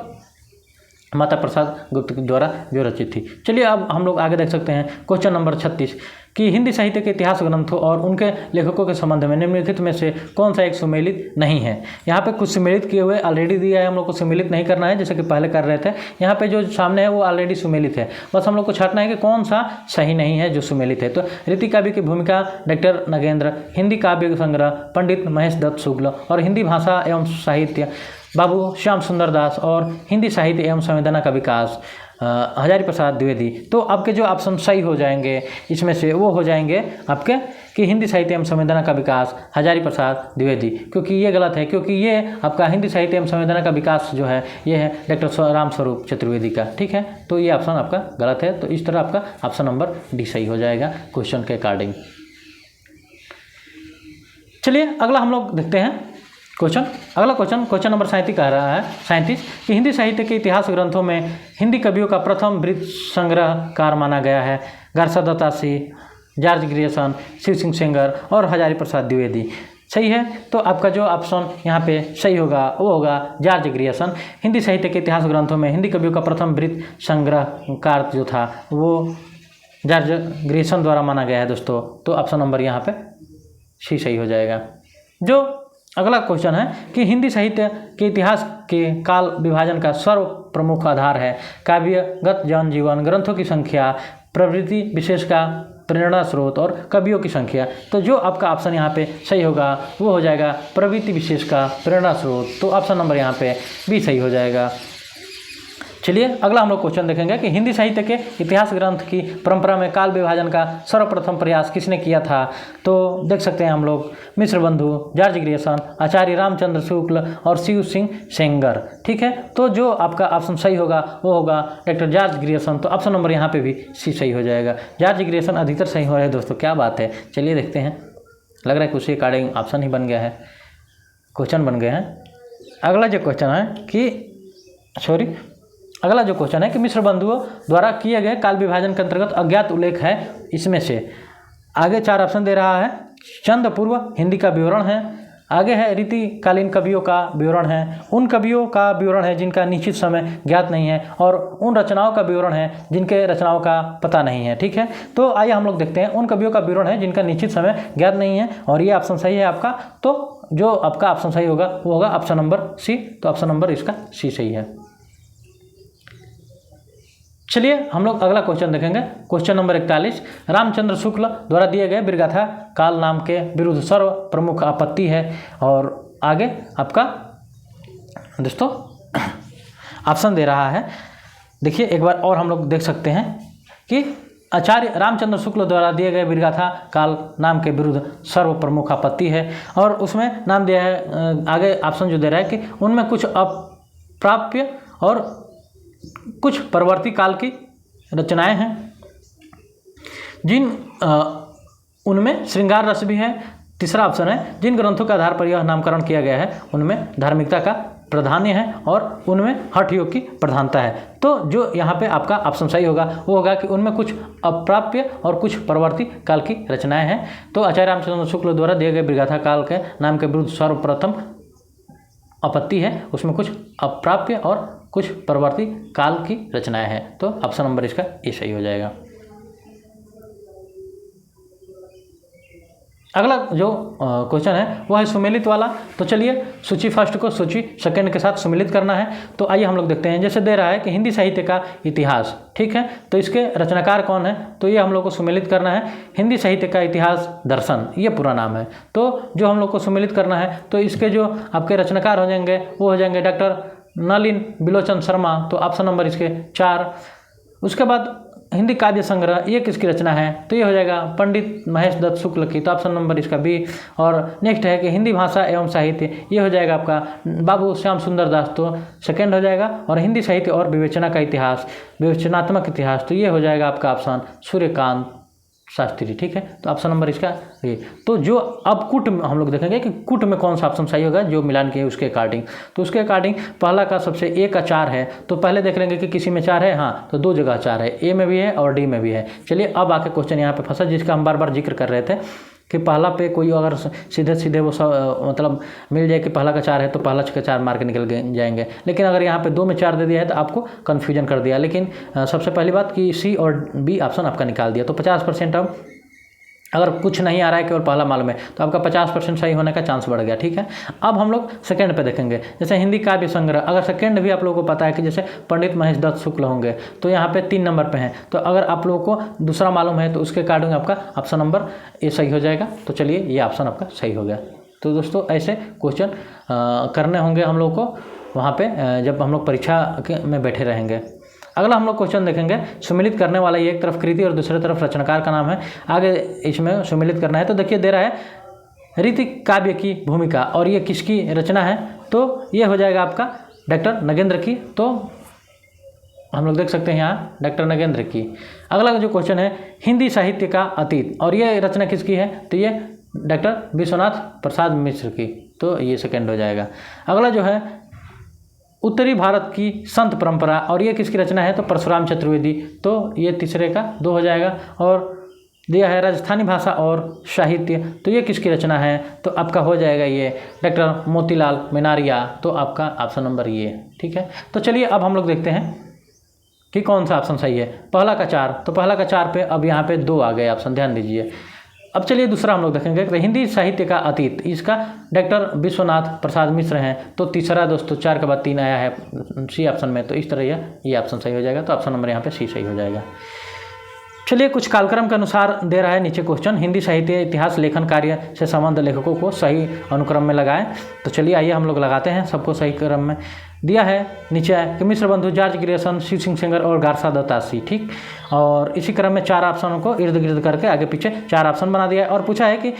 माता प्रसाद गुप्त द्वारा जो रचित थी। चलिए अब हम लोग आगे देख सकते हैं क्वेश्चन नंबर 36 कि हिंदी साहित्य के इतिहास ग्रंथों और उनके लेखकों के संबंध में निम्नलिखित में से कौन सा एक सुमेलित नहीं है। यहाँ पे कुछ सुमेलित किए हुए ऑलरेडी दिया है, हम लोग को सुमेलित नहीं करना है जैसे कि पहले कर रहे थे। यहाँ पे जो सामने है वो ऑलरेडी सुमेलित है, बस हम लोग को छांटना है कि कौन सा सही नहीं है जो सुमेलित है। तो रीति काव्य की भूमिका डॉक्टर नगेंद्र, हिंदी काव्य संग्रह पंडित महेश दत्त शुक्ल, और हिंदी भाषा एवं साहित्य बाबू श्याम सुंदर दास, और हिंदी साहित्य एवं संवेदना का विकास हजारी प्रसाद द्विवेदी। तो आपके जो ऑप्शन सही हो जाएंगे इसमें से वो हो जाएंगे आपके कि हिंदी साहित्य एवं संवेदना का विकास हजारी प्रसाद द्विवेदी, क्योंकि ये गलत है, क्योंकि ये आपका हिंदी साहित्य एवं संवेदना का विकास जो है ये है डॉक्टर रामस्वरूप चतुर्वेदी का। ठीक है, तो ये ऑप्शन आपका गलत है। तो इस तरह आपका ऑप्शन नंबर डी सही हो जाएगा क्वेश्चन के अकॉर्डिंग। चलिए अगला हम लोग देखते हैं अगला क्वेश्चन नंबर 37 कह रहा है 37 कि हिंदी साहित्य के इतिहास ग्रंथों में हिंदी कवियों का प्रथम वृत्त संग्रहकार माना गया है Garcin de Tassy, George Grierson, Shiv Singh Sengar और हजारी प्रसाद द्विवेदी। सही है, तो आपका जो ऑप्शन यहाँ पे सही होगा वो होगा जॉर्ज ग्रियर्सन। हिंदी साहित्य के इतिहास ग्रंथों में हिंदी कवियों का प्रथम वृत्त संग्रहकार जो था वो जॉर्ज ग्रियर्सन द्वारा माना गया है दोस्तों। तो ऑप्शन नंबर यहाँ पे सी सही हो जाएगा। जो अगला क्वेश्चन है कि हिंदी साहित्य के इतिहास के काल विभाजन का सर्व प्रमुख आधार है काव्यगत जनजीवन, ग्रंथों की संख्या, प्रवृत्ति विशेष का प्रेरणा स्रोत और कवियों की संख्या। तो जो आपका ऑप्शन यहाँ पे सही होगा वो हो जाएगा प्रवृत्ति विशेष का प्रेरणा स्रोत। तो ऑप्शन नंबर यहाँ पे भी सही हो जाएगा। चलिए अगला हम लोग क्वेश्चन देखेंगे कि हिंदी साहित्य के इतिहास ग्रंथ की परंपरा में काल विभाजन का सर्वप्रथम प्रयास किसने किया था। तो देख सकते हैं हम लोग मिश्र बंधु, जॉर्ज ग्रियर्सन, आचार्य रामचंद्र शुक्ल और शिव सिंह सेंगर। ठीक है, तो जो आपका ऑप्शन सही होगा वो होगा डॉक्टर जॉर्ज ग्रियर्सन। तो ऑप्शन नंबर यहाँ पे भी सी सही हो जाएगा। जॉर्ज ग्रियर्सन अधिकतर सही हो रहे हैं दोस्तों, क्या बात है। चलिए देखते हैं, लग रहा है कि उसी अकॉर्डिंग ऑप्शन ही बन गया है, क्वेश्चन बन गए हैं। अगला जो क्वेश्चन है कि अगला जो क्वेश्चन है कि मिश्र बंधुओं द्वारा किए गए काल विभाजन के अंतर्गत अज्ञात उल्लेख है इसमें से। आगे 4 ऑप्शन दे रहा है। चंद पूर्व हिंदी का विवरण है, आगे है रीतिकालीन कवियों का विवरण है, उन कवियों का विवरण है जिनका निश्चित समय ज्ञात नहीं है, और उन रचनाओं का विवरण है जिनके रचनाओं का पता नहीं है। ठीक है, तो आइए हम लोग देखते हैं। उन कवियों का विवरण है जिनका निश्चित समय ज्ञात नहीं है, और ये ऑप्शन सही है आपका। तो जो आपका ऑप्शन सही होगा वो होगा ऑप्शन नंबर सी। तो ऑप्शन नंबर इसका सी सही है। चलिए हम लोग अगला क्वेश्चन देखेंगे। क्वेश्चन नंबर 41 रामचंद्र शुक्ल द्वारा दिए गए विरगाथा काल नाम के विरुद्ध सर्व प्रमुख आपत्ति है। और आगे आपका दोस्तों ऑप्शन दे रहा है, देखिए एक बार और हम लोग देख सकते हैं कि आचार्य रामचंद्र शुक्ल द्वारा दिए गए विरगाथा काल नाम के विरुद्ध सर्व प्रमुख आपत्ति है। और उसमें नाम दिया है, आगे ऑप्शन जो दे रहा है कि उनमें कुछ अप्राप्य और कुछ परवर्ती काल की रचनाएं हैं, उनमें श्रृंगार रस भी है। तीसरा ऑप्शन है जिन ग्रंथों के आधार पर यह नामकरण किया गया है उनमें धार्मिकता का प्राधान्य है और उनमें हठ योग की प्रधानता है। तो जो यहाँ पे आपका ऑप्शन सही होगा वो होगा कि उनमें कुछ अप्राप्य और कुछ परवर्ती काल की रचनाएं हैं। तो आचार्य रामचंद्र शुक्ल द्वारा दिए गए विरगाथा काल के नाम के विरुद्ध सर्वप्रथम आपत्ति है, उसमें कुछ अप्राप्य और कुछ परवर्ती काल की रचनाएं हैं। तो ऑप्शन नंबर इसका ए सही हो जाएगा। अगला जो क्वेश्चन है वो है सुमेलित वाला। तो चलिए सूची फर्स्ट को सूची सेकंड के साथ सुमेलित करना है। तो आइए हम लोग देखते हैं। जैसे दे रहा है कि हिंदी साहित्य का इतिहास, ठीक है, तो इसके रचनाकार कौन है, तो ये हम लोग को सुमेलित करना है। हिंदी साहित्य का इतिहास दर्शन, ये पूरा नाम है। तो जो हम लोग को सुमेलित करना है तो इसके जो आपके रचनाकार हो जाएंगे वो हो जाएंगे डॉक्टर नलिन बिलोचन शर्मा। तो ऑप्शन नंबर इसके 4। उसके बाद हिंदी काव्य संग्रह, ये किसकी रचना है, तो ये हो जाएगा पंडित महेश दत्त शुक्ल की। तो ऑप्शन नंबर इसका बी। और नेक्स्ट है कि हिंदी भाषा एवं साहित्य, ये हो जाएगा आपका बाबू श्याम सुंदर दास। तो सेकंड हो जाएगा। और हिंदी साहित्य और विवेचना का इतिहास, विवेचनात्मक इतिहास, तो ये हो जाएगा आपका ऑप्शन सूर्यकांत शास्त्री। ठीक है, तो ऑप्शन नंबर इसका ये। तो जो अब कुट में हम लोग देखेंगे कि कुट में कौन सा ऑप्शन सही होगा, जो मिलान किए उसके अकॉर्डिंग। तो उसके अकॉर्डिंग पहला का सबसे ए का 4 है। तो पहले देख लेंगे कि किसी में 4 है, हाँ, तो 2 जगह 4 है, ए में भी है और डी में भी है। चलिए अब आके क्वेश्चन यहाँ पे फंसा जिसका हम बार बार जिक्र कर रहे थे कि पहला पे कोई अगर सीधे सीधे वो मतलब मिल जाए कि पहला का 4 है तो पहला का 4 मार के निकल जाएंगे, लेकिन अगर यहाँ पे 2 में 4 दे दिया है तो आपको कन्फ्यूजन कर दिया। लेकिन सबसे पहली बात कि सी और बी ऑप्शन आपका निकाल दिया, तो 50% अब अगर कुछ नहीं आ रहा है केवल पहला मालूम है तो आपका 50% सही होने का चांस बढ़ गया। ठीक है, अब हम लोग सेकंड पे देखेंगे। जैसे हिंदी काव्य संग्रह, अगर सेकंड भी आप लोगों को पता है कि जैसे पंडित महेश दत्त शुक्ल होंगे तो यहाँ पे 3 नंबर पे हैं, तो अगर आप लोगों को दूसरा मालूम है तो उसके अकॉर्डिंग आपका ऑप्शन नंबर ए सही हो जाएगा। तो चलिए ये ऑप्शन आपका सही हो गया। तो दोस्तों ऐसे क्वेश्चन करने होंगे हम लोग को वहाँ पर जब हम लोग परीक्षा में बैठे रहेंगे। अगला हम लोग क्वेश्चन देखेंगे, सुमिलित करने वाला ये एक तरफ कृति और दूसरी तरफ रचनाकार का नाम है, आगे इसमें सुमिलित करना है। तो देखिए दे रहा है रीति काव्य की भूमिका, और ये किसकी रचना है, तो ये हो जाएगा आपका डॉक्टर नगेंद्र की। तो हम लोग देख सकते हैं यहाँ डॉक्टर नगेंद्र की। अगला जो क्वेश्चन है हिंदी साहित्य का अतीत, और ये रचना किसकी है, तो ये डॉक्टर विश्वनाथ प्रसाद मिश्र की, तो ये सेकेंड हो जाएगा। अगला जो है उत्तरी भारत की संत परंपरा, और ये किसकी रचना है, तो परशुराम चतुर्वेदी, तो ये तीसरे का 2 हो जाएगा। और दिया है राजस्थानी भाषा और साहित्य, तो ये किसकी रचना है, तो आपका हो जाएगा ये डॉक्टर मोतीलाल मेनारिया, तो आपका ऑप्शन नंबर ये। ठीक है, तो चलिए अब हम लोग देखते हैं कि कौन सा ऑप्शन सही है। पहला का 4, तो पहला का 4 पे अब यहाँ पे 2 आ गए ऑप्शन, ध्यान दीजिए। अब चलिए दूसरा हम लोग देखेंगे, तो हिंदी साहित्य का अतीत, इसका डॉक्टर विश्वनाथ प्रसाद मिश्र हैं, तो तीसरा दोस्तों 4 के बाद 3 आया है सी ऑप्शन में, तो इस तरह ये ऑप्शन सही हो जाएगा। तो ऑप्शन नंबर यहाँ पे सी सही हो जाएगा। चलिए कुछ कालक्रम के अनुसार दे रहा है नीचे क्वेश्चन, हिंदी साहित्य इतिहास लेखन कार्य से संबंध लेखकों को सही अनुक्रम में लगाएं। तो चलिए आइए हम लोग लगाते हैं सबको सही क्रम में। दिया है नीचे है कि मिश्र बंधु, जॉर्ज ग्रियर्सन, शिव सिंह सेंगर और गारसा दत्तासी। ठीक, और इसी क्रम में 4 ऑप्शनों को इर्द गिर्द करके आगे पीछे 4 ऑप्शन बना दिया है, और पूछा है कि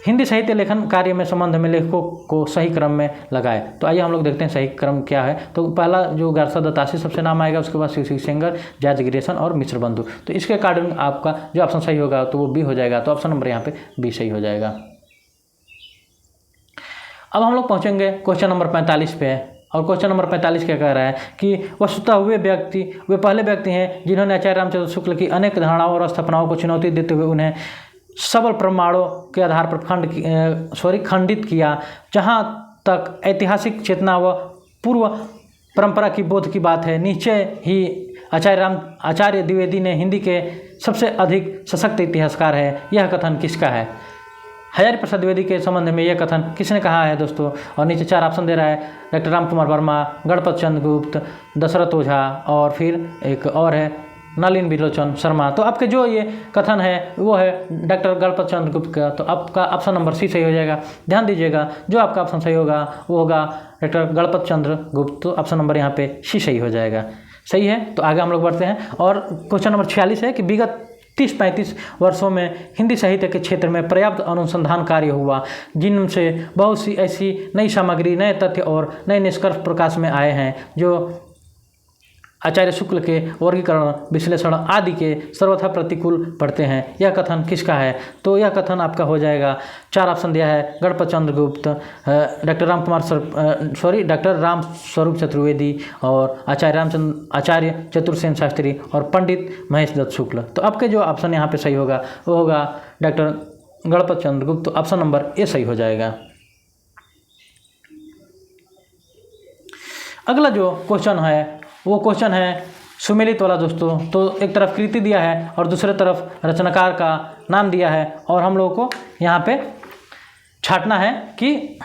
हिंदी साहित्य लेखन कार्य में संबंध में लेखकों को सही क्रम में लगाए। तो आइए हम लोग देखते हैं सही क्रम क्या है। तो पहला जो गारसा दत्तासी सबसे नाम आएगा, उसके बाद शिव सिंह सेंगर, जॉर्ज ग्रियर्सन और मिश्र बंधु। तो इसके अकॉर्डिंग आपका जो ऑप्शन सही होगा तो वो बी हो जाएगा। तो ऑप्शन नंबर यहाँ पे बी सही हो जाएगा। अब हम लोग पहुँचेंगे क्वेश्चन नंबर 45 पे, और क्वेश्चन नंबर 45 क्या कह रहा है कि वस्तुतः वे पहले व्यक्ति हैं जिन्होंने आचार्य रामचंद्र शुक्ल की अनेक धारणाओं और स्थापनाओं को चुनौती देते हुए उन्हें सबल प्रमाणों के आधार पर खंडित किया। जहाँ तक ऐतिहासिक चेतना व पूर्व परंपरा की बोध की बात है, नीचे ही आचार्य द्विवेदी ने हिंदी के सबसे अधिक सशक्त इतिहासकार है। यह कथन किसका है? हजारी प्रसाद द्विवेदी के संबंध में यह कथन किसने कहा है दोस्तों? और नीचे 4 ऑप्शन दे रहा है, डॉक्टर राम कुमार वर्मा, गणपत चंद्र गुप्त, दशरथ ओझा, और फिर एक और है नलिन विलोचन शर्मा। तो आपके जो ये कथन है वो है डॉक्टर गणपत चंद्र गुप्त का, तो आपका ऑप्शन नंबर सी सही हो जाएगा। ध्यान दीजिएगा, जो आपका ऑप्शन सही होगा वो होगा डॉक्टर गणपत चंद्र गुप्त, तो ऑप्शन नंबर यहाँ पे सी सही हो जाएगा। सही है, तो आगे हम लोग बढ़ते हैं। और क्वेश्चन नंबर 46 है कि विगत 30-35 वर्षों में हिंदी साहित्य के क्षेत्र में पर्याप्त अनुसंधान कार्य हुआ, जिनसे बहुत सी ऐसी नई सामग्री, नए तथ्य और नए निष्कर्ष प्रकाश में आए हैं जो आचार्य शुक्ल के वर्गीकरण, विश्लेषण आदि के सर्वथा प्रतिकूल पड़ते हैं। यह कथन किसका है? तो यह कथन आपका हो जाएगा, 4 ऑप्शन दिया है, गणपत चंद्र गुप्त, डॉक्टर राम स्वरूप चतुर्वेदी, और आचार्य चतुर्सेन शास्त्री, और पंडित महेश दत्त शुक्ल। तो आपके जो ऑप्शन यहाँ पे सही होगा वो होगा डॉक्टर गणपत चंद्र गुप्त, तो ऑप्शन नंबर ए सही हो जाएगा। अगला जो क्वेश्चन है वो क्वेश्चन है सुमेलित वाला दोस्तों। तो एक तरफ कृति दिया है और दूसरे तरफ रचनाकार का नाम दिया है, और हम लोगों को यहाँ पे छांटना है कि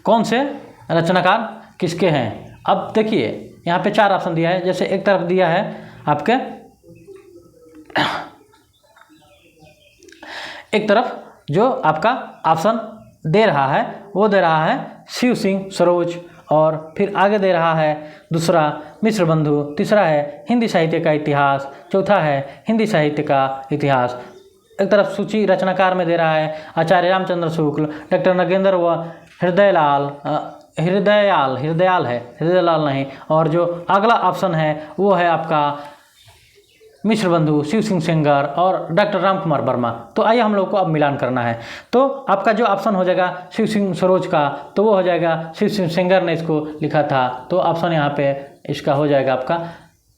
कौन से रचनाकार किसके हैं। अब देखिए यहाँ पे 4 ऑप्शन दिया है। जैसे एक तरफ दिया है आपके, एक तरफ जो आपका ऑप्शन दे रहा है वो दे रहा है शिव सिंह सरोज, और फिर आगे दे रहा है दूसरा मिश्र बंधु, तीसरा है हिंदी साहित्य का इतिहास, चौथा है हिंदी साहित्य का इतिहास। एक तरफ सूची रचनाकार में दे रहा है आचार्य रामचंद्र शुक्ल, डॉक्टर नगेंद्र व हृदयलाल नहीं, और जो अगला ऑप्शन है वो है आपका मिश्र बंधु, शिव सिंह सेंगर और डॉक्टर राम कुमार वर्मा। तो आइए हम लोग को अब मिलान करना है। तो आपका जो ऑप्शन हो जाएगा शिव सिंह सरोज का, तो वो हो जाएगा शिव सिंह सेंगर ने इसको लिखा था, तो ऑप्शन यहाँ पे इसका हो जाएगा आपका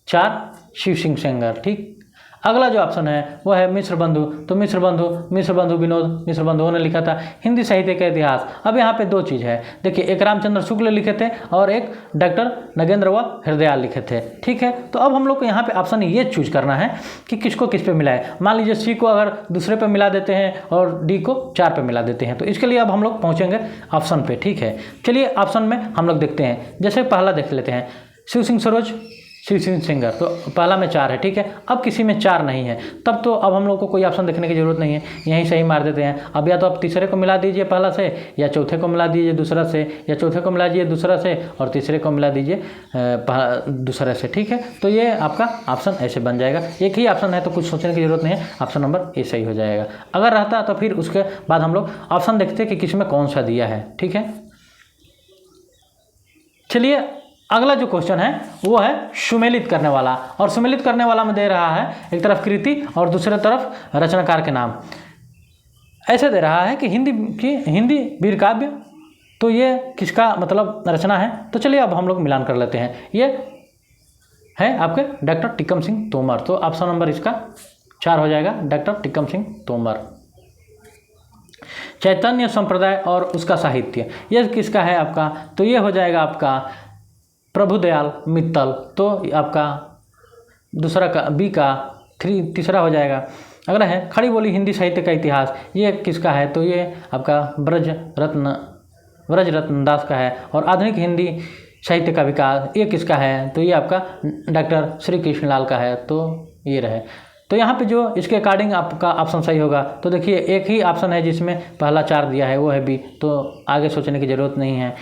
4 शिव सिंह सेंगर। ठीक, अगला जो ऑप्शन है वो है मिश्र बंधु। तो मिश्र बंधु विनोद मिश्र बंधुओं ने लिखा था हिंदी साहित्य का इतिहास। अब यहाँ पे दो चीज़ है, देखिए एक रामचंद्र शुक्ल लिखे थे और एक डॉक्टर नगेंद्र व हृदयाल लिखे थे। ठीक है, तो अब हम लोग को यहाँ पे ऑप्शन ये चूज करना है कि किसको किस पे मिलाए। मान लीजिए सी को अगर दूसरे पे मिला देते हैं और डी को 4 पे मिला देते हैं, तो इसके लिए अब हम लोग पहुँचेंगे ऑप्शन पे। ठीक है, चलिए ऑप्शन में हम लोग देखते हैं। जैसे पहला देख लेते हैं, शिव सिंह सरोज, शिव सिंह सिंगर, तो पहला में 4 है। ठीक है, अब किसी में 4 नहीं है, तब तो अब हम लोग को कोई ऑप्शन देखने की जरूरत नहीं है, यहीं सही मार देते हैं। अब या तो आप तीसरे को मिला दीजिए पहला से, या चौथे को मिला दीजिए दूसरा से, या चौथे को मिला दीजिए दूसरा से और तीसरे को मिला दीजिए दूसरे से। ठीक है, तो ये आपका ऑप्शन ऐसे बन जाएगा। एक ही ऑप्शन है तो कुछ सोचने की जरूरत नहीं है, ऑप्शन नंबर ए सही हो जाएगा। अगर रहता तो फिर उसके बाद हम लोग ऑप्शन देखते कि किस में कौन सा दिया है। ठीक है, चलिए अगला जो क्वेश्चन है वो है सुमेलित करने वाला, और सुमेलित करने वाला में दे रहा है एक तरफ कृति और दूसरे तरफ रचनाकार के नाम। ऐसे दे रहा है कि हिंदी वीर काव्य, तो ये किसका मतलब रचना है। तो चलिए अब हम लोग मिलान कर लेते हैं। ये है आपके डॉक्टर टिक्कम सिंह तोमर, तो ऑप्शन नंबर इसका 4 हो जाएगा, डॉक्टर टिक्कम सिंह तोमर। चैतन्य संप्रदाय और उसका साहित्य, यह किसका है आपका, तो ये हो जाएगा आपका प्रभुदयाल मित्तल। तो आपका दूसरा का बी का तीसरा हो जाएगा। अगला है खड़ी बोली हिंदी साहित्य का इतिहास, ये किसका है, तो ये आपका ब्रज रत्न दास का है। और आधुनिक हिंदी साहित्य का विकास, ये किसका है, तो ये आपका डॉक्टर श्री कृष्ण लाल का है। तो ये रहे, तो यहाँ पे जो इसके अकॉर्डिंग आपका ऑप्शन सही होगा। तो देखिए एक ही ऑप्शन है जिसमें पहला 4 दिया है, वो है बी, तो आगे सोचने की ज़रूरत नहीं है,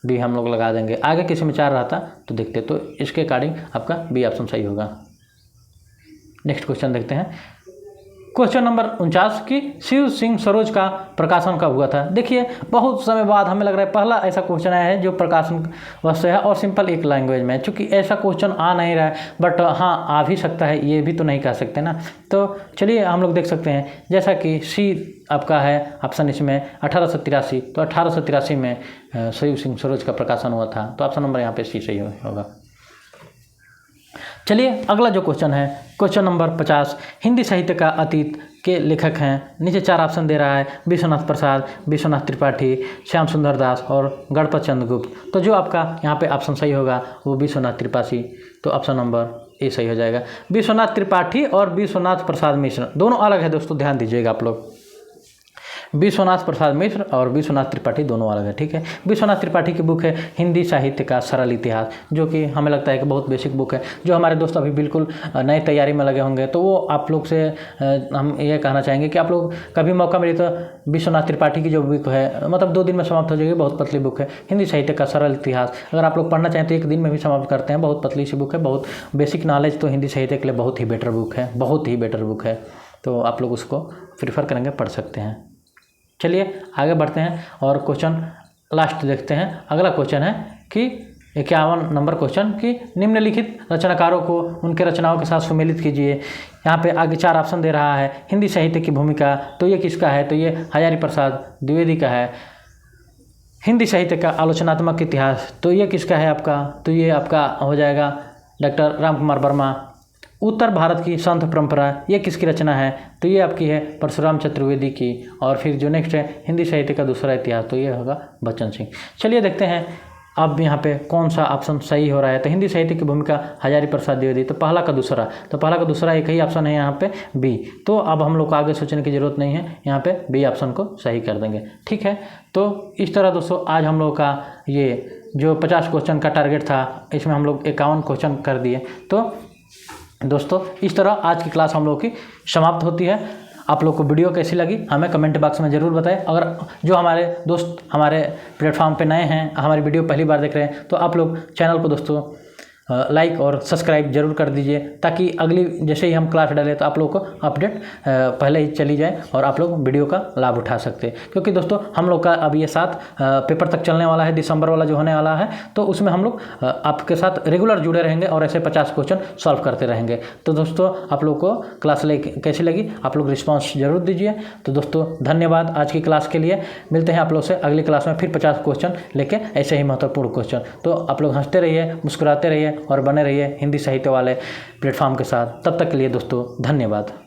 बी हम लोग लगा देंगे। आगे किसी में 4 रहता तो देखते, तो इसके अकॉर्डिंग आपका बी ऑप्शन सही होगा। नेक्स्ट क्वेश्चन देखते हैं, क्वेश्चन नंबर 49 की शिव सिंह सरोज का प्रकाशन कब हुआ था। देखिए बहुत समय बाद हमें लग रहा है पहला ऐसा क्वेश्चन आया है जो प्रकाशन वस्तु है और सिंपल एक लैंग्वेज में, चूँकि ऐसा क्वेश्चन आ नहीं रहा है, बट हाँ आ भी सकता है, ये भी तो नहीं कह सकते ना। तो चलिए हम लोग देख सकते हैं, जैसा कि सी आपका है ऑप्शन इसमें 1883, तो 1883 में शिव सिंह सरोज का प्रकाशन हुआ था, तो ऑप्शन नंबर यहाँ पे सी सही होगा। चलिए अगला जो क्वेश्चन है, क्वेश्चन नंबर 50, हिंदी साहित्य का अतीत के लेखक हैं। नीचे 4 ऑप्शन दे रहा है, विश्वनाथ प्रसाद, विश्वनाथ त्रिपाठी, श्याम सुंदर दास और गणपत चंद्र गुप्त। तो जो आपका यहाँ पे ऑप्शन सही होगा वो विश्वनाथ त्रिपाठी, तो ऑप्शन नंबर ए सही हो जाएगा। विश्वनाथ त्रिपाठी और विश्वनाथ प्रसाद मिश्र दोनों अलग है दोस्तों, ध्यान दीजिएगा आप लोग। विश्वनाथ प्रसाद मिश्र और विश्वनाथ त्रिपाठी दोनों अलग है। ठीक है, विश्वनाथ त्रिपाठी की बुक है हिंदी साहित्य का सरल इतिहास, जो कि हमें लगता है कि बहुत बेसिक बुक है। जो हमारे दोस्त अभी बिल्कुल नई तैयारी में लगे होंगे तो वो आप लोग से हम ये कहना चाहेंगे कि आप लोग कभी मौका मिले तो विश्वनाथ त्रिपाठी की जो बुक है, मतलब 2 दिन में समाप्त हो जाएगी, बहुत पतली बुक है, हिंदी साहित्य का सरल इतिहास। अगर आप लोग पढ़ना चाहें तो 1 दिन में भी समाप्त करते हैं, बहुत पतली सी बुक है, बहुत बेसिक नॉलेज, तो हिंदी साहित्य के लिए बहुत ही बेटर बुक है, बहुत ही बेटर बुक है। तो आप लोग उसको प्रीफर करेंगे, पढ़ सकते हैं। चलिए आगे बढ़ते हैं और क्वेश्चन लास्ट देखते हैं। अगला क्वेश्चन है कि 51 नंबर क्वेश्चन कि निम्नलिखित रचनाकारों को उनके रचनाओं के साथ सुमेलित कीजिए। यहाँ पे आगे 4 ऑप्शन दे रहा है, हिंदी साहित्य की भूमिका, तो ये किसका है, तो ये हजारी प्रसाद द्विवेदी का है। हिंदी साहित्य का आलोचनात्मक इतिहास, तो ये किसका है आपका, तो ये आपका हो जाएगा डॉक्टर राम कुमार वर्मा। उत्तर भारत की संत परंपरा, ये किसकी रचना है, तो ये आपकी है परशुराम चतुर्वेदी की। और फिर जो नेक्स्ट है हिंदी साहित्य का दूसरा इतिहास, तो ये होगा बच्चन सिंह। चलिए देखते हैं अब यहाँ पे कौन सा ऑप्शन सही हो रहा है। तो हिंदी साहित्य की भूमिका हजारी प्रसाद द्विवेदी, तो पहला का दूसरा, तो पहला का दूसरा एक ही ऑप्शन है यहाँ पे बी। तो अब हम लोग को आगे सोचने की ज़रूरत नहीं है, यहाँ पे बी ऑप्शन को सही कर देंगे। ठीक है, तो इस तरह दोस्तों आज हम लोग का ये जो 50 क्वेश्चन का टारगेट था, इसमें हम लोग 51 क्वेश्चन कर दिए। तो दोस्तों इस तरह आज की क्लास हम लोग की समाप्त होती है। आप लोग को वीडियो कैसी लगी हमें कमेंट बॉक्स में ज़रूर बताएं। अगर जो हमारे दोस्त हमारे प्लेटफॉर्म पे नए हैं, हमारी वीडियो पहली बार देख रहे हैं, तो आप लोग चैनल को दोस्तों लाइक और सब्सक्राइब जरूर कर दीजिए, ताकि अगली जैसे ही हम क्लास डालें तो आप लोगों को अपडेट पहले ही चली जाए और आप लोग वीडियो का लाभ उठा सकते हैं। क्योंकि दोस्तों हम लोग का अब ये 7 पेपर तक चलने वाला है, दिसंबर वाला जो होने वाला है, तो उसमें हम लोग आपके साथ रेगुलर जुड़े रहेंगे और ऐसे 50 क्वेश्चन सॉल्व करते रहेंगे। तो दोस्तों आप लोग को क्लास कैसी लगी आप लोग रिस्पॉन्स जरूर दीजिए। तो दोस्तों धन्यवाद आज की क्लास के लिए। मिलते हैं आप लोग से अगली क्लास में फिर 50 क्वेश्चन लेके, ऐसे ही महत्वपूर्ण क्वेश्चन। तो आप लोग हंसते रहिए, मुस्कुराते रहिए और बने रहिए हिंदी साहित्य वाले प्लेटफॉर्म के साथ। तब तक के लिए दोस्तों धन्यवाद।